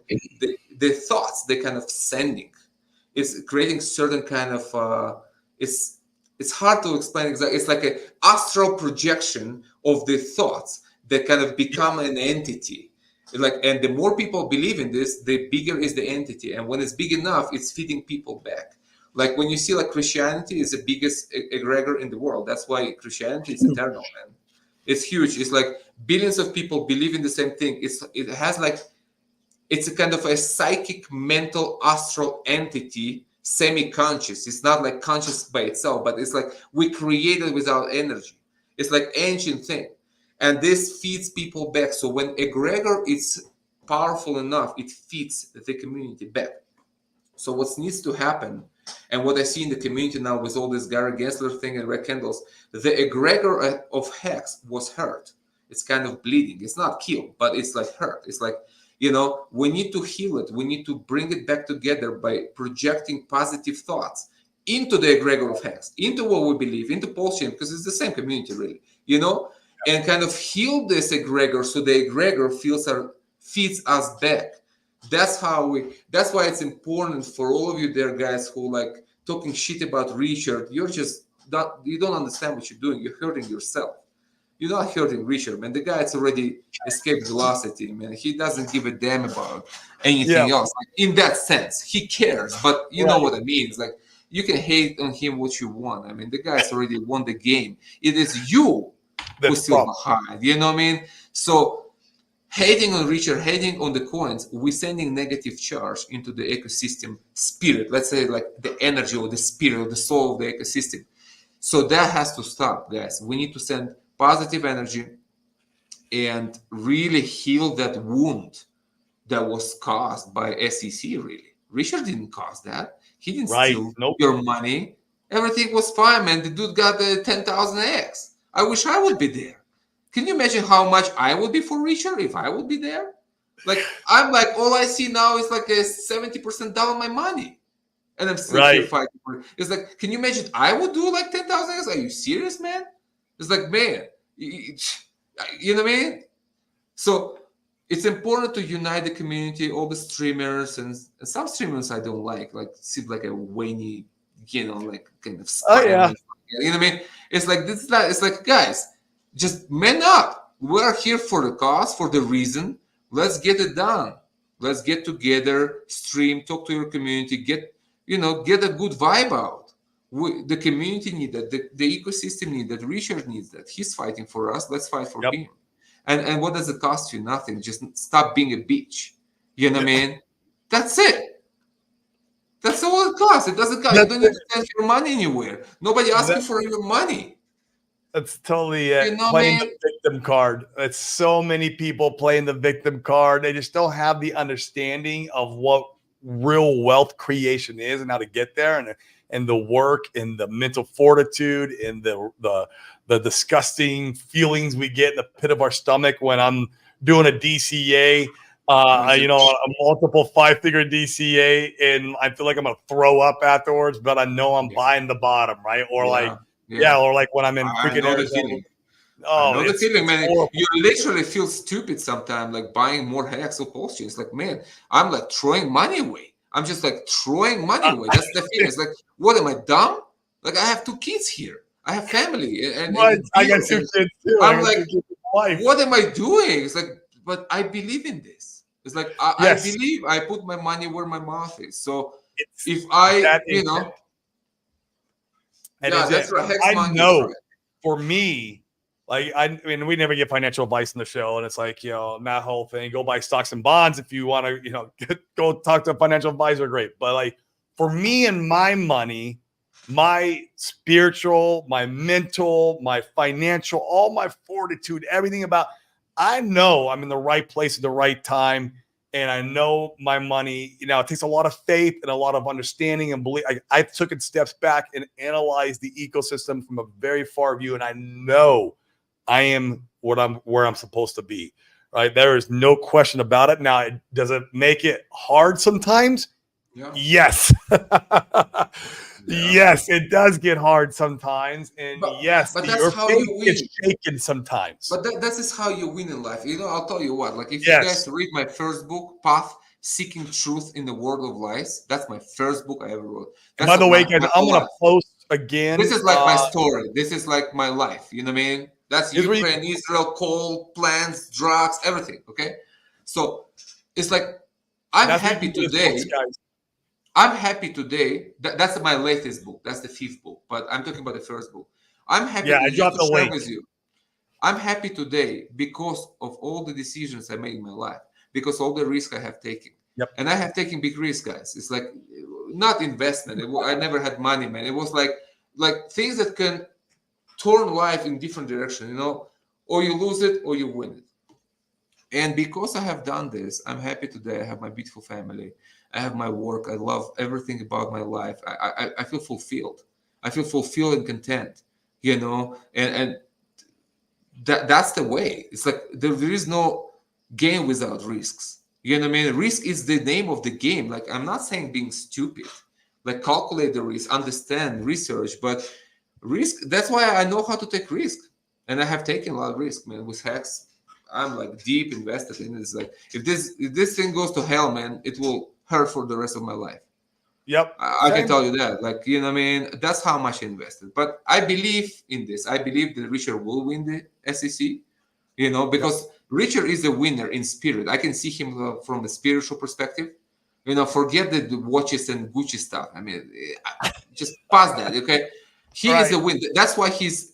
the thoughts they kind of sending, it's creating certain kind of it's hard to explain exactly. It's like an astral projection of the thoughts that kind of become an entity. And the more people believe in this, the bigger is the entity. And when it's big enough, it's feeding people back. Like when you see like Christianity is the biggest egregor in the world. That's why Christianity is eternal, man. It's huge. It's like billions of people believe in the same thing. It's a kind of a psychic, mental, astral entity, semi-conscious. It's not like conscious by itself, but it's like we created without energy. It's like ancient thing. And this feeds people back. So when egregor is powerful enough, it feeds the community back. So what needs to happen, and what I see in the community now with all this Gary Gensler thing and red candles, the egregor of hex was hurt. It's kind of bleeding. It's not killed, but it's like hurt. It's like, we need to heal it. We need to bring it back together by projecting positive thoughts into the egregor of hex, into what we believe, into Paul's chain, because it's the same community, really, and kind of heal this egregor so the egregor feeds us back. That's why it's important for all of you there, guys, who like talking shit about Richard. You don't understand what you're doing. You're hurting yourself. You're not hurting Richard, man. The guy's already escaped velocity, man. He doesn't give a damn about anything else. Like, in that sense, he cares, but you know what I mean. It's like you can hate on him what you want. I mean, the guy's already won the game. It is you who's still behind. You know what I mean? So hating on Richard, hating on the coins, we're sending negative charge into the ecosystem spirit. Let's say like the energy or the spirit or the soul of the ecosystem. So that has to stop, guys. We need to send positive energy and really heal that wound that was caused by SEC, really. Richard didn't cause that. He didn't steal your money. Everything was fine, man. The dude got the 10,000x. I wish I would be there. Can you imagine how much I would be for Richard if I would be there? Like, I'm like, all I see now is like a 70% down on my money. And I'm still here fighting for it. It's like, can you imagine I would do like 10,000x? Are you serious, man? It's like, man, you know what I mean? So it's important to unite the community, all the streamers, and some streamers I don't like seem like a whiny, like kind of spam. You know what I mean? It's like this. It's like, guys, just man up. We're here for the cause, for the reason. Let's get it done. Let's get together, stream, talk to your community, get a good vibe out. The community needs that. The ecosystem needs that. Richard needs that. He's fighting for us. Let's fight for him. And what does it cost you? Nothing. Just stop being a bitch. You know what I mean? That's it. That's all it costs. It doesn't cost. You don't need to send your money anywhere. Nobody asking for your money. That's totally playing the victim card. It's so many people playing the victim card. They just don't have the understanding of what real wealth creation is and how to get there, and the work and the mental fortitude and the disgusting feelings we get in the pit of our stomach when I'm doing a DCA, a multiple 5-figure DCA, and I feel like I'm gonna throw up afterwards, but I know I'm buying the bottom, right? Or or like when I'm in freaking Arizona. I know the feeling, man. Horrible. You literally feel stupid sometimes, like buying more hex or post chains. Like, man, I'm like throwing money away. I'm just like throwing money away. That's the thing. It's like, what am I, dumb? Like, I have 2 kids here. I have family But and I got bills. 2 kids too. I I'm got like, 2 kids in life. what am I doing? It's like, but I believe in this. It's like, I Yes, believe I put my money where my mouth is. So it's if I, that is it. That yeah, is it. that's right. Hex I monkey is know right. for me, like I mean, we never get financial advice on the show, and it's like, that whole thing. Go buy stocks and bonds if you want to, go talk to a financial advisor. Great, but like for me and my money, my spiritual, my mental, my financial, all my fortitude, everything about, I know I'm in the right place at the right time. And I know my money, it takes a lot of faith and a lot of understanding and belief. I took it steps back and analyzed the ecosystem from a very far view. And I know I am where I'm supposed to be, right? There is no question about it. Now, does it make it hard sometimes? Yeah. Yes. Yeah. Yes, it does get hard sometimes. And yes, But that's your how faith you gets win. shaken sometimes. But that is how you win in life. I'll tell you what, like if you guys Yes. read my first book, Path Seeking Truth in the World of Lies, that's my first book I ever wrote. And That's by the way, my guys, I'm whole going to life. post again. This is like my story. This is like my life. You know what I mean? That's Here's where you- Ukraine, Israel, coal, plants, drugs, everything. Okay. So it's like I'm That's what happy you do with today. books, guys. I'm happy today. That's my latest book. That's the 5th book, but I'm talking about the first book. I'm happy Yeah, I just dropped to the share link. with you. I'm happy today because of all the decisions I made in my life, because all the risk I have taken. Yep. And I have taken big risks, guys. It's like not investment. I never had money, man. It was like things that can turn life in different direction, or you lose it or you win it. And because I have done this, I'm happy today. I have my beautiful family. I have my work. I love everything about my life. I feel fulfilled. I feel fulfilled and content, and that's the way. It's like there is no game without risks. You know what I mean? Risk is the name of the game. Like, I'm not saying being stupid, like calculate the risk, understand, research, but risk. That's why I know how to take risk, and I have taken a lot of risk, man. With Hex, I'm like deep invested in it. It's like if this thing goes to hell, man, it will hurt for the rest of my life. Yep. I can tell you that. Like, you know what I mean? That's how much I invested. But I believe in this. I believe that Richard will win the SEC, because Richard is a winner in spirit. I can see him from a spiritual perspective. Forget the watches and Gucci stuff. I mean, just pass that, okay? He is a winner. That's why his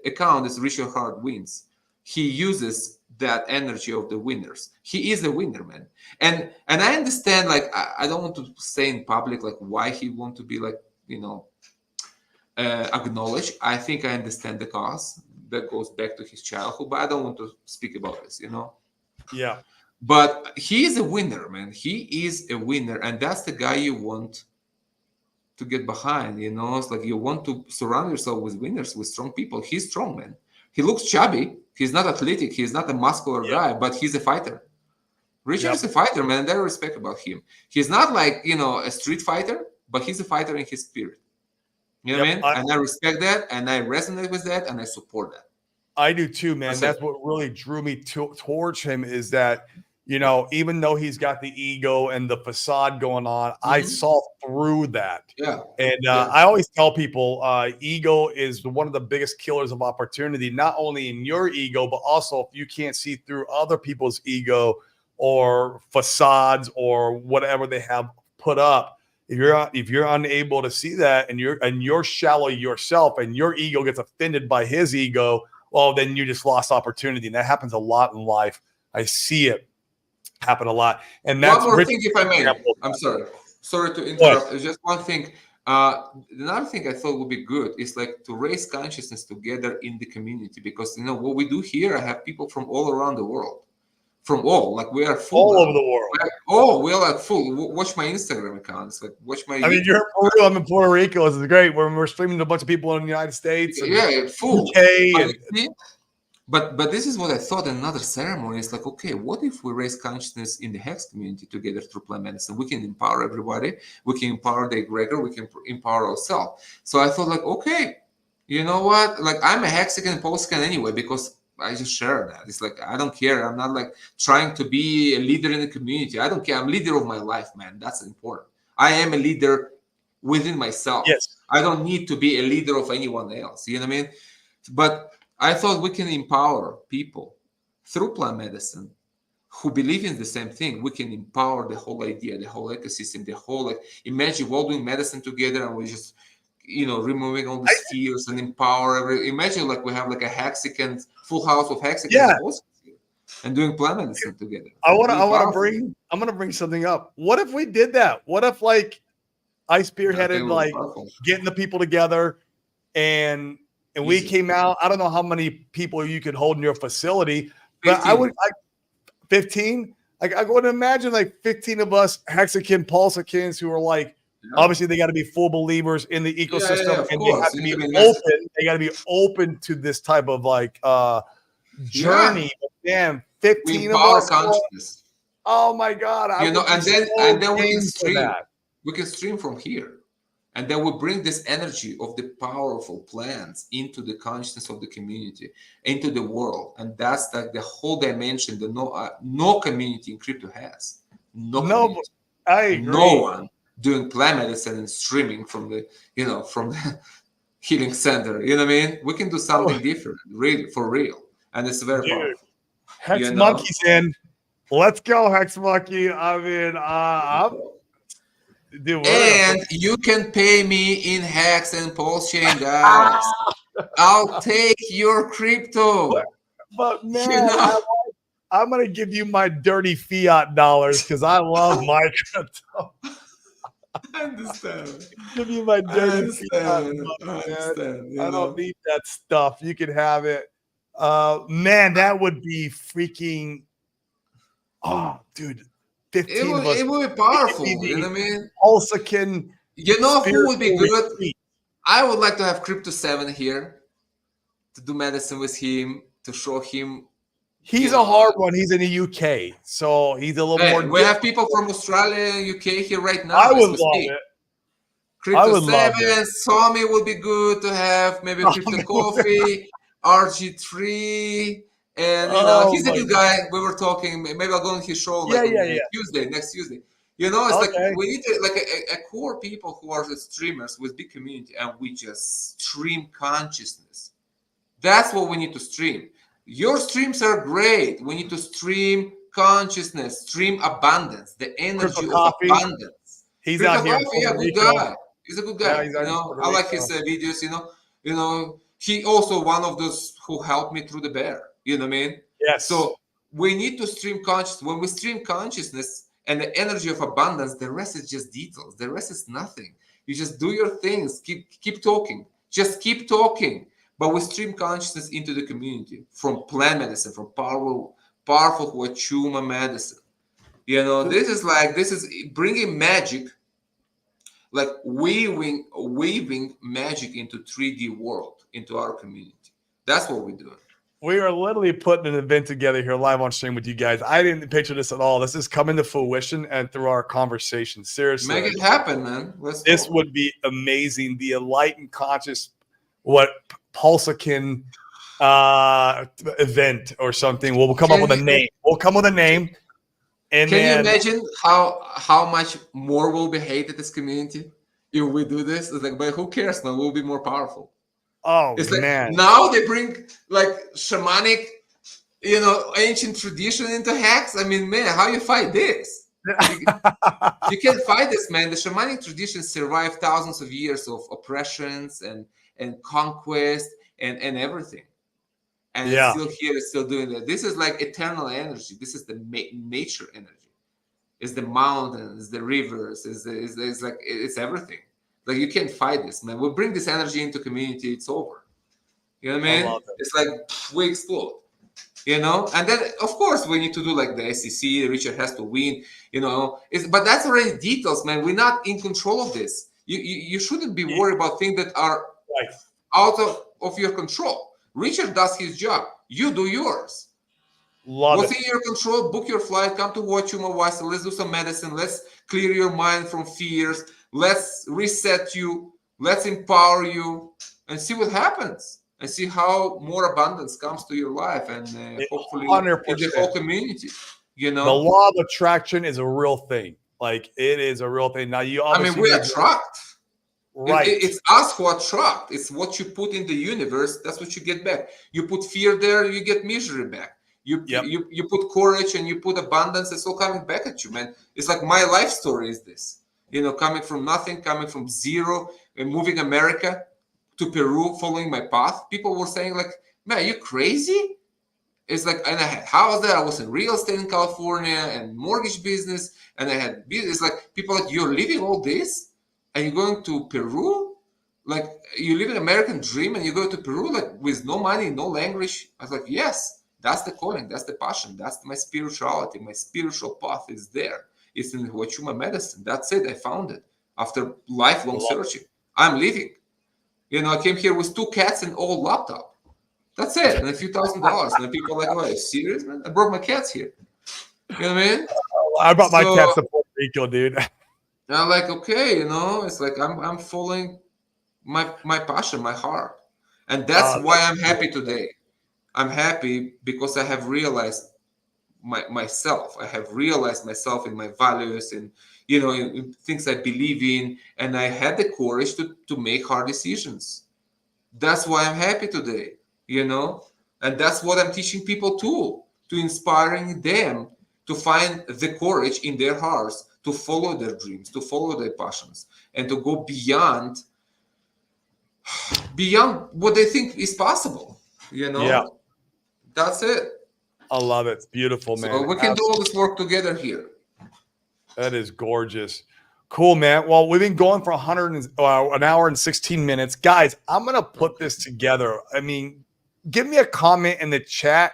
account is Richard Hart Wins. He uses that energy of the winners. He is a winner, man. And I understand, like, I don't want to say in public, like, why he want to be, like, acknowledged. I think I understand the cause that goes back to his childhood, but I don't want to speak about this, Yeah. But he is a winner, man. He is a winner, and that's the guy you want to get behind, It's like you want to surround yourself with winners, with strong people. He's strong, man. He looks chubby. He's not athletic. He's not a muscular guy, but he's a fighter. Richard is a fighter, man, and I respect about him. He's not like, a street fighter, but he's a fighter in his spirit. You know what I mean? And I respect that, and I resonate with that, and I support that. I do too, man. That's what really drew me towards him is that, even though he's got the ego and the facade going on, I saw through that. Yeah. And I always tell people ego is one of the biggest killers of opportunity, not only in your ego, but also if you can't see through other people's ego or facades or whatever they have put up. If you're unable to see that and you're shallow yourself and your ego gets offended by his ego, well, then you just lost opportunity. And that happens a lot in life. I see it happen a lot. And that's one more thing, if I may. I'm sorry to interrupt. It's just one thing. Another thing I thought would be good is like to raise consciousness together in the community, because what we do here, I have people from all around the world. From like we are full all now. over the world. We are like full. Watch my Instagram accounts. Like watch my. I mean, you're in Peru. I'm in Puerto Rico. This is great. We're streaming to a bunch of people in the United States. And full. UK. But this is what I thought in another ceremony. It's like, okay, what if we raise consciousness in the Hex community together through plant medicine? We can empower everybody. We can empower the egregor. We can empower ourselves. So I thought, like, okay, you know what? Like, I'm a Hexican Polscan anyway, because I just share that. It's like, I don't care. I'm not like trying to be a leader in the community. I don't care. I'm leader of my life, man. That's important. I am a leader within myself. Yes. I don't need to be a leader of anyone else. You know what I mean? But I thought we can empower people through plant medicine who believe in the same thing. We can empower the whole idea, the whole ecosystem, the whole, like, imagine we're all doing medicine together and we just, removing all these fears and empower imagine like we have like a hexagon, full house of hexagons and doing plant medicine together. I'm gonna bring something up. What if we did that? What if like I spearheaded like getting the people together and we came out. I don't know how many people you could hold in your facility, but 15. I would 15. Like I would imagine like 15 of us hexakin pulsicans who are like, obviously they got to be full believers in the ecosystem and they have to be open. They got to be open to this type of like journey. Damn, 15 of us. Consciousness. Oh my God. And then we can stream. We can stream from here. And then we bring this energy of the powerful plants into the consciousness of the community, into the world. And that's like the whole dimension that no community in crypto has. I agree. No one doing plant medicine and streaming from the, from the healing center. You know what I mean? We can do something different, really, for real. And it's very powerful. Hex Monkey's in. Let's go, Hex Monkey. I mean, dude, and you can pay me in Hex and Pulse Chain, guys. I'll take your crypto. But man, I'm gonna give you my dirty fiat dollars because I love my crypto. I understand. Give you my dirty fiat. I don't need that stuff. You can have it. Man, that would be freaking. Oh, dude. 15 of us. It would be powerful. You know what I mean? Pulsican. You know who would be good? I would like to have Crypto 7 here to do medicine with him, to show him. He's a hard one. He's in the UK, so he's a little more. We have people from Australia and UK here right now. I would love it. Crypto 7, Somi would be good to have. Maybe Crypto Coffee, RG3. And he's a good guy. We were talking. Maybe I'll go on his show next Tuesday. It's like we need to, like a core people who are the streamers with big community, and we just stream consciousness. That's what we need to stream. Your streams are great. We need to stream consciousness, stream abundance, the energy of abundance. He's out here. Good guy. He's a good guy. I like his videos. He also one of those who helped me through the bear. You know what I mean? Yes. So we need to stream consciousness. When we stream consciousness and the energy of abundance, the rest is just details. The rest is nothing. You just do your things. Keep talking. Just keep talking. But we stream consciousness into the community from plant medicine, from powerful Huachuma medicine. This is bringing magic, like weaving magic into 3D world, into our community. That's what we're doing. We are literally putting an event together here live on stream with you guys. I didn't picture this at all. This is coming to fruition and through our conversation. Seriously. Make it happen, man. This would be amazing. The enlightened conscious, Pulsican event or something. We'll come up with a name. We'll come with a name. And can you imagine how much more will be hated this community if we do this? It's like, but who cares now? We'll be more powerful. Oh, it's like man. Now they bring like shamanic, ancient tradition into Hex. I mean, man, how you fight this? You can't fight this, man. The shamanic tradition survived thousands of years of oppressions and conquest and everything. And it's still here, it's still doing that. This is like eternal energy. This is the nature energy. It's the mountains, the rivers, it's everything. Like you can't fight this, man. We bring this energy into community, it's over. You know what I mean? It's like we explode. And then of course we need to do like the SEC. Richard has to win. But that's already details, man. We're not in control of this. You shouldn't be worried about things that are out of your control. Richard does his job. You do yours. What's in your control? Book your flight. Come to Huachuma. Let's do some medicine. Let's clear your mind from fears. Let's reset you. Let's empower you and see what happens. and see how more abundance comes to your life, and hopefully in the 100%. whole community. You The know, law of attraction is a real thing. Like it is a real thing. Now you I mean, obviously we need attract. right. It's us who attract. It's what you put in the universe. That's what you get back. You put fear there, you get misery back. Yep. You put courage and you put abundance. It's all coming back at you, man. It's like my life story is this. You know, coming from nothing, coming from zero, and moving America to Peru, following my path. People were saying like, "Man, are you crazy?" It's like, and I had house there. I was in real estate in California and mortgage business, and I had business. It's like people like, you're living all this, and you're going to Peru, like you live an American dream, and you go to Peru like with no money, no language. I was like, yes, that's the calling, that's the passion, that's my spirituality, my spiritual path is there. It's in Huachuma medicine. That's it. I found it after lifelong searching. I'm living. You know, I came here with 2 cats and old laptop. That's it, and a few $1,000s. And then people are like, "Oh, are you serious, man? I brought my cats here." You know what I mean? I brought my cats to Puerto Rico, dude. And I'm like, okay, you know, it's like I'm following my passion, my heart, and that's why I'm happy today. I'm happy because I have realized myself. I have realized myself in my values, and you know, in things I believe in, and I had the courage to make hard decisions. That's why I'm happy today. You know, and that's what I'm teaching people too, to inspiring them to find the courage in their hearts to follow their dreams, to follow their passions, and to go beyond what they think is possible. You know, Yeah. That's it. I love it. It's beautiful, man. So we can do all this work together here. That is gorgeous. Cool, man. Well, we've been going for an hour and 16 minutes. Guys, I'm going to put this together. I mean, give me a comment in the chat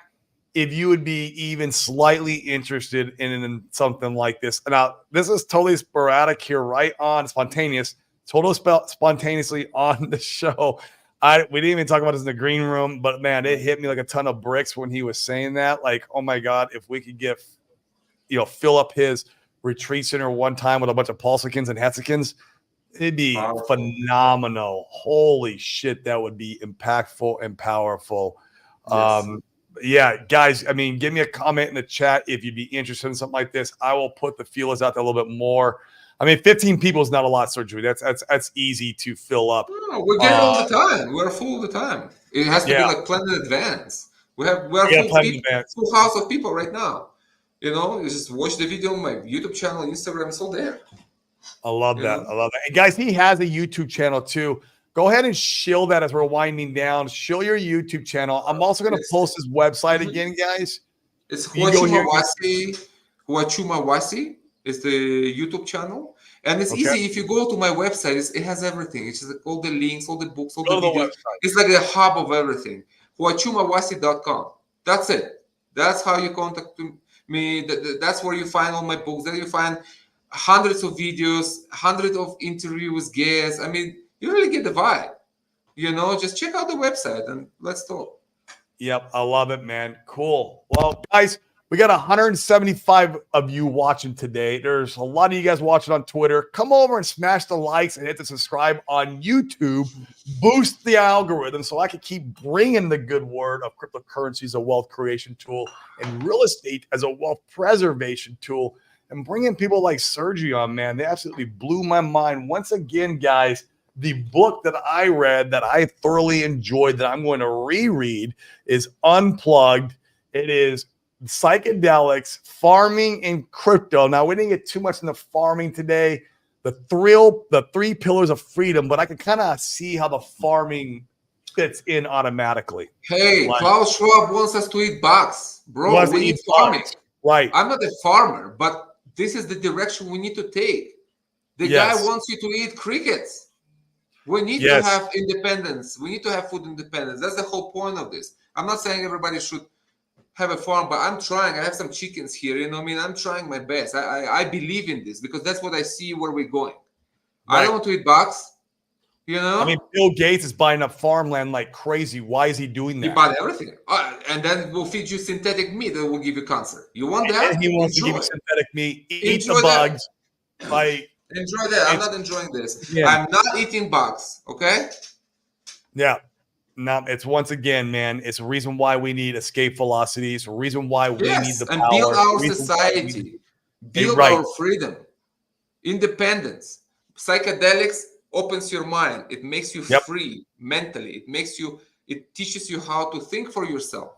if you would be even slightly interested in something like this. Now, this is totally sporadic here, right on spontaneous, totally spontaneously on the show. We didn't even talk about this in the green room, but man, it hit me like a ton of bricks when he was saying that. Like, oh my God, if we could get, fill up his retreat center one time with a bunch of Paulsicans and Hetzikins, it'd be phenomenal. Holy shit, that would be impactful and powerful. Yes. Yeah, guys, I mean, give me a comment in the chat if you'd be interested in something like this. I will put the feelers out there a little bit more. I mean, 15 people is not a lot, surgery. That's easy to fill up. No, we get it all the time. We're full all the time. It has to be like planned in advance. We're full house of people right now. You know, you just watch the video on my YouTube channel, Instagram, it's all there. I love that. I love that. And guys, he has a YouTube channel too. Go ahead and shill that as we're winding down. Shill your YouTube channel. I'm also going to post his website again, guys. It's Huachuma Wasi is the YouTube channel. And it's easy. If you go to my website, it has everything. It's just like all the links, all the books, all the videos. It's like the hub of everything. Huachumawasi.com. That's it. That's how you contact me. That's where you find all my books. There you find hundreds of videos, hundreds of interviews, guests. I mean, you really get the vibe. You know, just check out the website and let's talk. Yep, I love it, man. Cool. Well, guys, we got 175 of you watching today. There's a lot of you guys watching on Twitter. Come over and smash the likes and hit the subscribe on YouTube. Boost the algorithm so I can keep bringing the good word of cryptocurrency as a wealth creation tool and real estate as a wealth preservation tool, and bringing people like Sergey on, man. They absolutely blew my mind. Once again, guys, the book that I read that I thoroughly enjoyed that I'm going to reread is Unplugged. It is psychedelics, farming, and crypto. Now, we didn't get too much into farming today. The 3 pillars of freedom, but I can kind of see how the farming fits in automatically. Hey, Klaus Schwab wants us to eat bugs. Bro, we need farming. Right. I'm not a farmer, but this is the direction we need to take. The guy wants you to eat crickets. We need to have independence. We need to have food independence. That's the whole point of this. I'm not saying everybody should have a farm, but I'm trying. I have some chickens here. You know what I mean? I'm trying my best. I believe in this because that's what I see where we're going. Right. I don't want to eat bugs. You know? I mean, Bill Gates is buying up farmland like crazy. Why is he doing that? He bought everything. And then we'll feed you synthetic meat that will give you cancer. You want that? And he wants to give you synthetic meat. Eat the bugs. Enjoy that. I'm not enjoying this. Yeah. I'm not eating bugs. Okay? Yeah. No, it's once again, man. It's a reason why we need escape velocity. It's a reason why we need Yes, the and build power. It's a our reason why we need society, build right. our freedom, independence. Psychedelics opens your mind. It makes you Yep. free mentally. It teaches you how to think for yourself.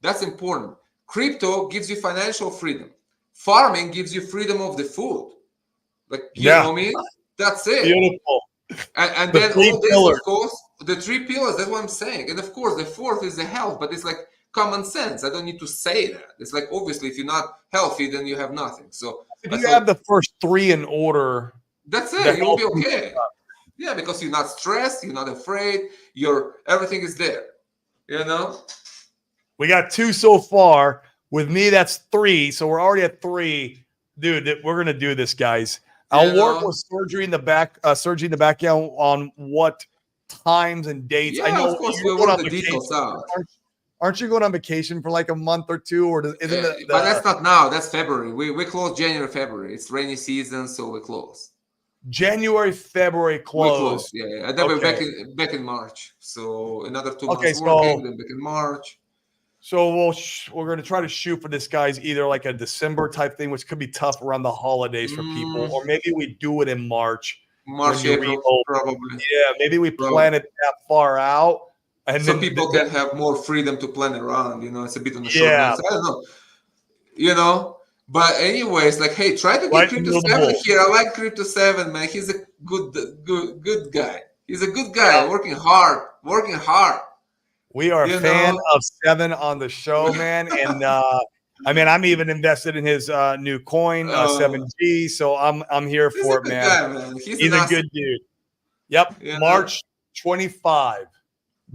That's important. Crypto gives you financial freedom. Farming gives you freedom of the food. Like, you know what I mean? That's it. Beautiful. And The then three all this, pillars. of course, the three pillars, that's what I'm saying. And of course, the fourth is the health, but it's like common sense. I don't need to say that. It's like, obviously, if you're not healthy, then you have nothing. So If you have the first three in order, that's it. You'll be okay. Yeah, because you're not stressed, you're not afraid, everything is there. You know? We got 2 so far. With me, that's 3. So we're already at 3. Dude, we're gonna do this, guys. I'll work with Sergey in the background on what times and dates. Yeah, I know of course, you're we'll going work on the vacation. details out. Aren't you going on vacation for like a month or 2, or isn't it? But that's not now. That's February. We close January, February. It's rainy season, so we close. January, February close. We close. Yeah. And then we're back in March. So another 2 months so, working, then back in March. So we're going to try to shoot for this, guys, either like a December type thing, which could be tough around the holidays for people, or maybe we do it in March. April, probably. Yeah, maybe we plan it that far out. And so then people can have more freedom to plan around. It's a bit on the short notice. I don't know. But anyways, like, hey, try to get Crypto 7 here. I like Crypto 7, man. He's a good guy. He's a good guy, working hard. We are a fan of 7 on the show, man. And I mean, I'm even invested in his new coin, 7G. So I'm here for it, man. Guy, man. He's a good dude. Yep. March 25.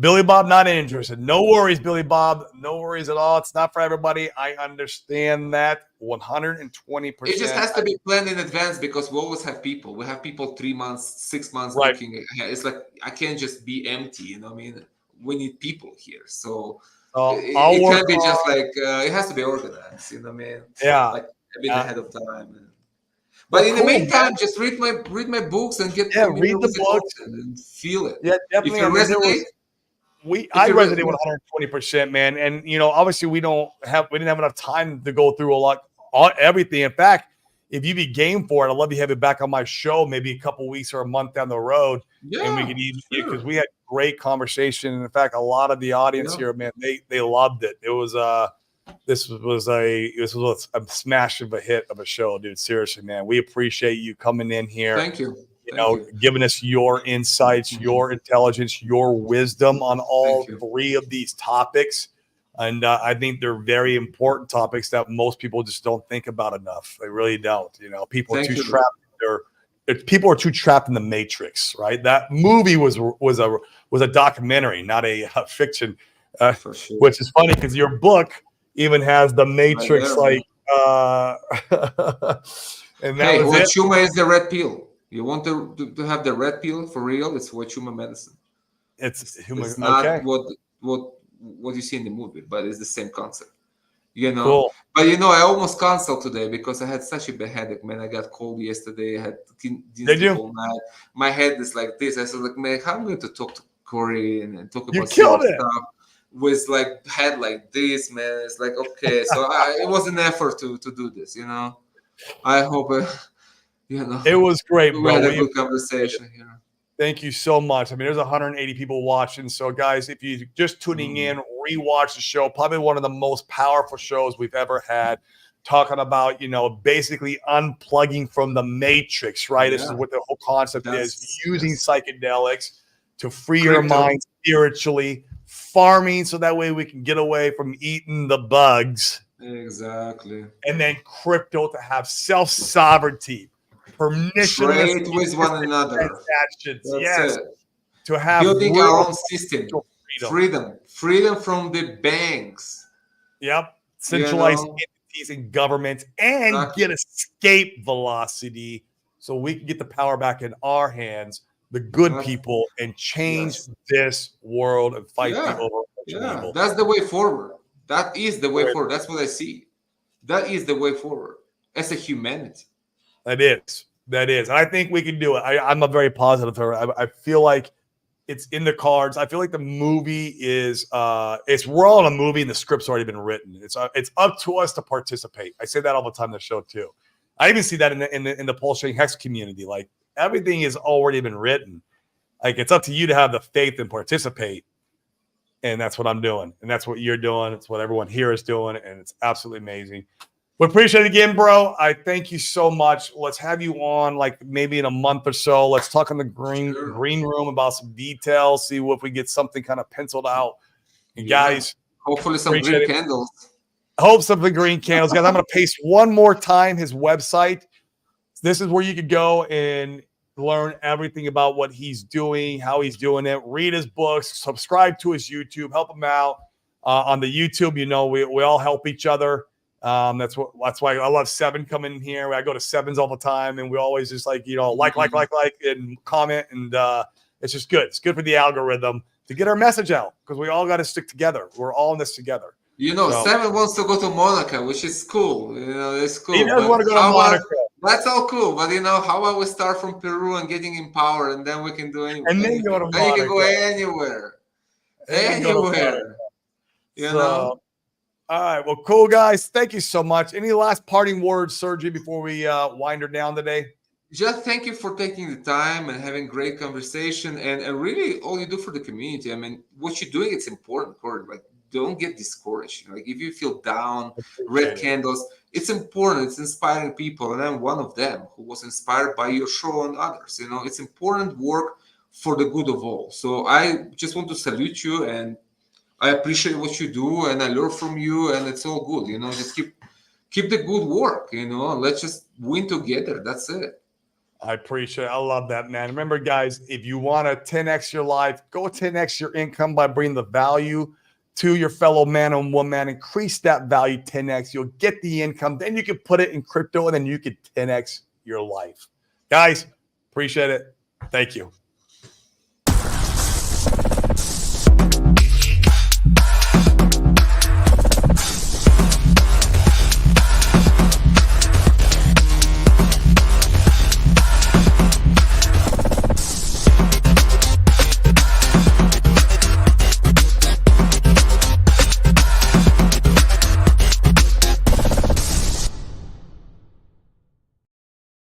Billy Bob not interested. No worries, Billy Bob. No worries at all. It's not for everybody. I understand that 120%. It just has to be planned in advance because we always have people. We have people 3 months, 6 months looking. It's like I can't just be empty. You know what I mean? We need people here. So it can't be just like it has to be organized. You know what I mean? Yeah. Like a bit ahead of time. But in the meantime, just read my books and get read the books and feel it. Yeah, definitely. If you resonate. I resonate 120%, man. And obviously we didn't have enough time to go through everything. In fact, if you be game for it, I'd love to have you back on my show, maybe a couple weeks or a month down the road. Yeah, and we could even because we had great conversation. And in fact, a lot of the audience here, man, they loved it. It was this was a smash of a hit of a show, dude. Seriously, man. We appreciate you coming in here. Thank you. Giving us your insights, your intelligence, your wisdom on all 3 of these topics. And I think they're very important topics that most people just don't think about enough. They really don't. People are too trapped. People are too trapped in the Matrix, right? That movie was a documentary, not a fiction, which is funny because your book even has the Matrix, and that was it. Wachuma is the red pill. You want to have the red pill for real? It's Wachuma medicine. It's not what you see in the movie, but it's the same concept. Cool. But I almost canceled today because I had such a bad headache, man. I got cold yesterday. I had all night. My head is like this. I said, like, man, how am I going to talk to Corey and talk about stuff with like head like this, man? It's like, okay. So it was an effort to do this, I hope it was great, bro. We had a good conversation. Thank you so much. I mean, there's 180 people watching. So, guys, if you're just tuning in, rewatch the show. Probably one of the most powerful shows we've ever had. Talking about, basically unplugging from the Matrix, right? This is what the whole concept is. Using psychedelics to free your mind spiritually. Farming so that way we can get away from eating the bugs. Exactly. And then crypto to have self-sovereignty. Trade with one another. Yes. To have building our own system. Freedom from the banks. Yep. Centralized entities and governments and get escape velocity so we can get the power back in our hands, the good people, and change this world and fight the overarching evil. That's the way forward. That is the way forward. That's what I see. That is the way forward as a humanity. That is. And I think we can do it. I'm a very positive. I feel like it's in the cards. I feel like the movie is we're all in a movie and the script's already been written. It's up to us to participate. I say that all the time in the show too. I even see that in the Pulse Chain Hex community. Like everything has already been written. Like it's up to you to have the faith and participate. And that's what I'm doing. And that's what you're doing. It's what everyone here is doing. And it's absolutely amazing. We appreciate it again, bro. I thank you so much. Let's have you on like maybe in a month or so. Let's talk in the green room about some details, see if we get something kind of penciled out. And guys, hopefully some green candles. Hope something green candles. Guys, I'm going to paste one more time his website. This is where you could go and learn everything about what he's doing, how he's doing it, read his books, subscribe to his YouTube, help him out on the YouTube. You know, we all help each other. That's why I love Seven coming in here. I go to Sevens all the time, and we always just like, you know, like, and comment, and it's just good. It's good for the algorithm to get our message out because we all got to stick together. We're all in this together. You know, so, Seven wants to go to Monaco, which is cool. You know, it's cool. He does want to go to Monaco. That's all cool, but you know, how about we start from Peru and getting empowered, and then we can do anything. And then go to Monaco. Then you can go anywhere. Anywhere. You know? All right. Well, cool, guys. Thank you so much. Any last parting words, Sergey, before we wind her down today? Just thank you for taking the time and having great conversation, and really all you do for the community. I mean, what you're doing, it's important, Corey. Like, don't get discouraged. Like, if you feel down, red candles, it's important. It's inspiring people, and I'm one of them who was inspired by your show and others. You know, it's important work for the good of all. So I just want to salute you, and I appreciate what you do, and I learn from you, and it's all good. You know, just keep the good work. You know, let's just win together. That's it. I appreciate it. I love that, man. Remember, guys, if you want to 10x your life, go 10x your income by bringing the value to your fellow man and woman. Increase that value 10x. You'll get the income. Then you can put it in crypto, and then you can 10x your life. Guys, appreciate it. Thank you.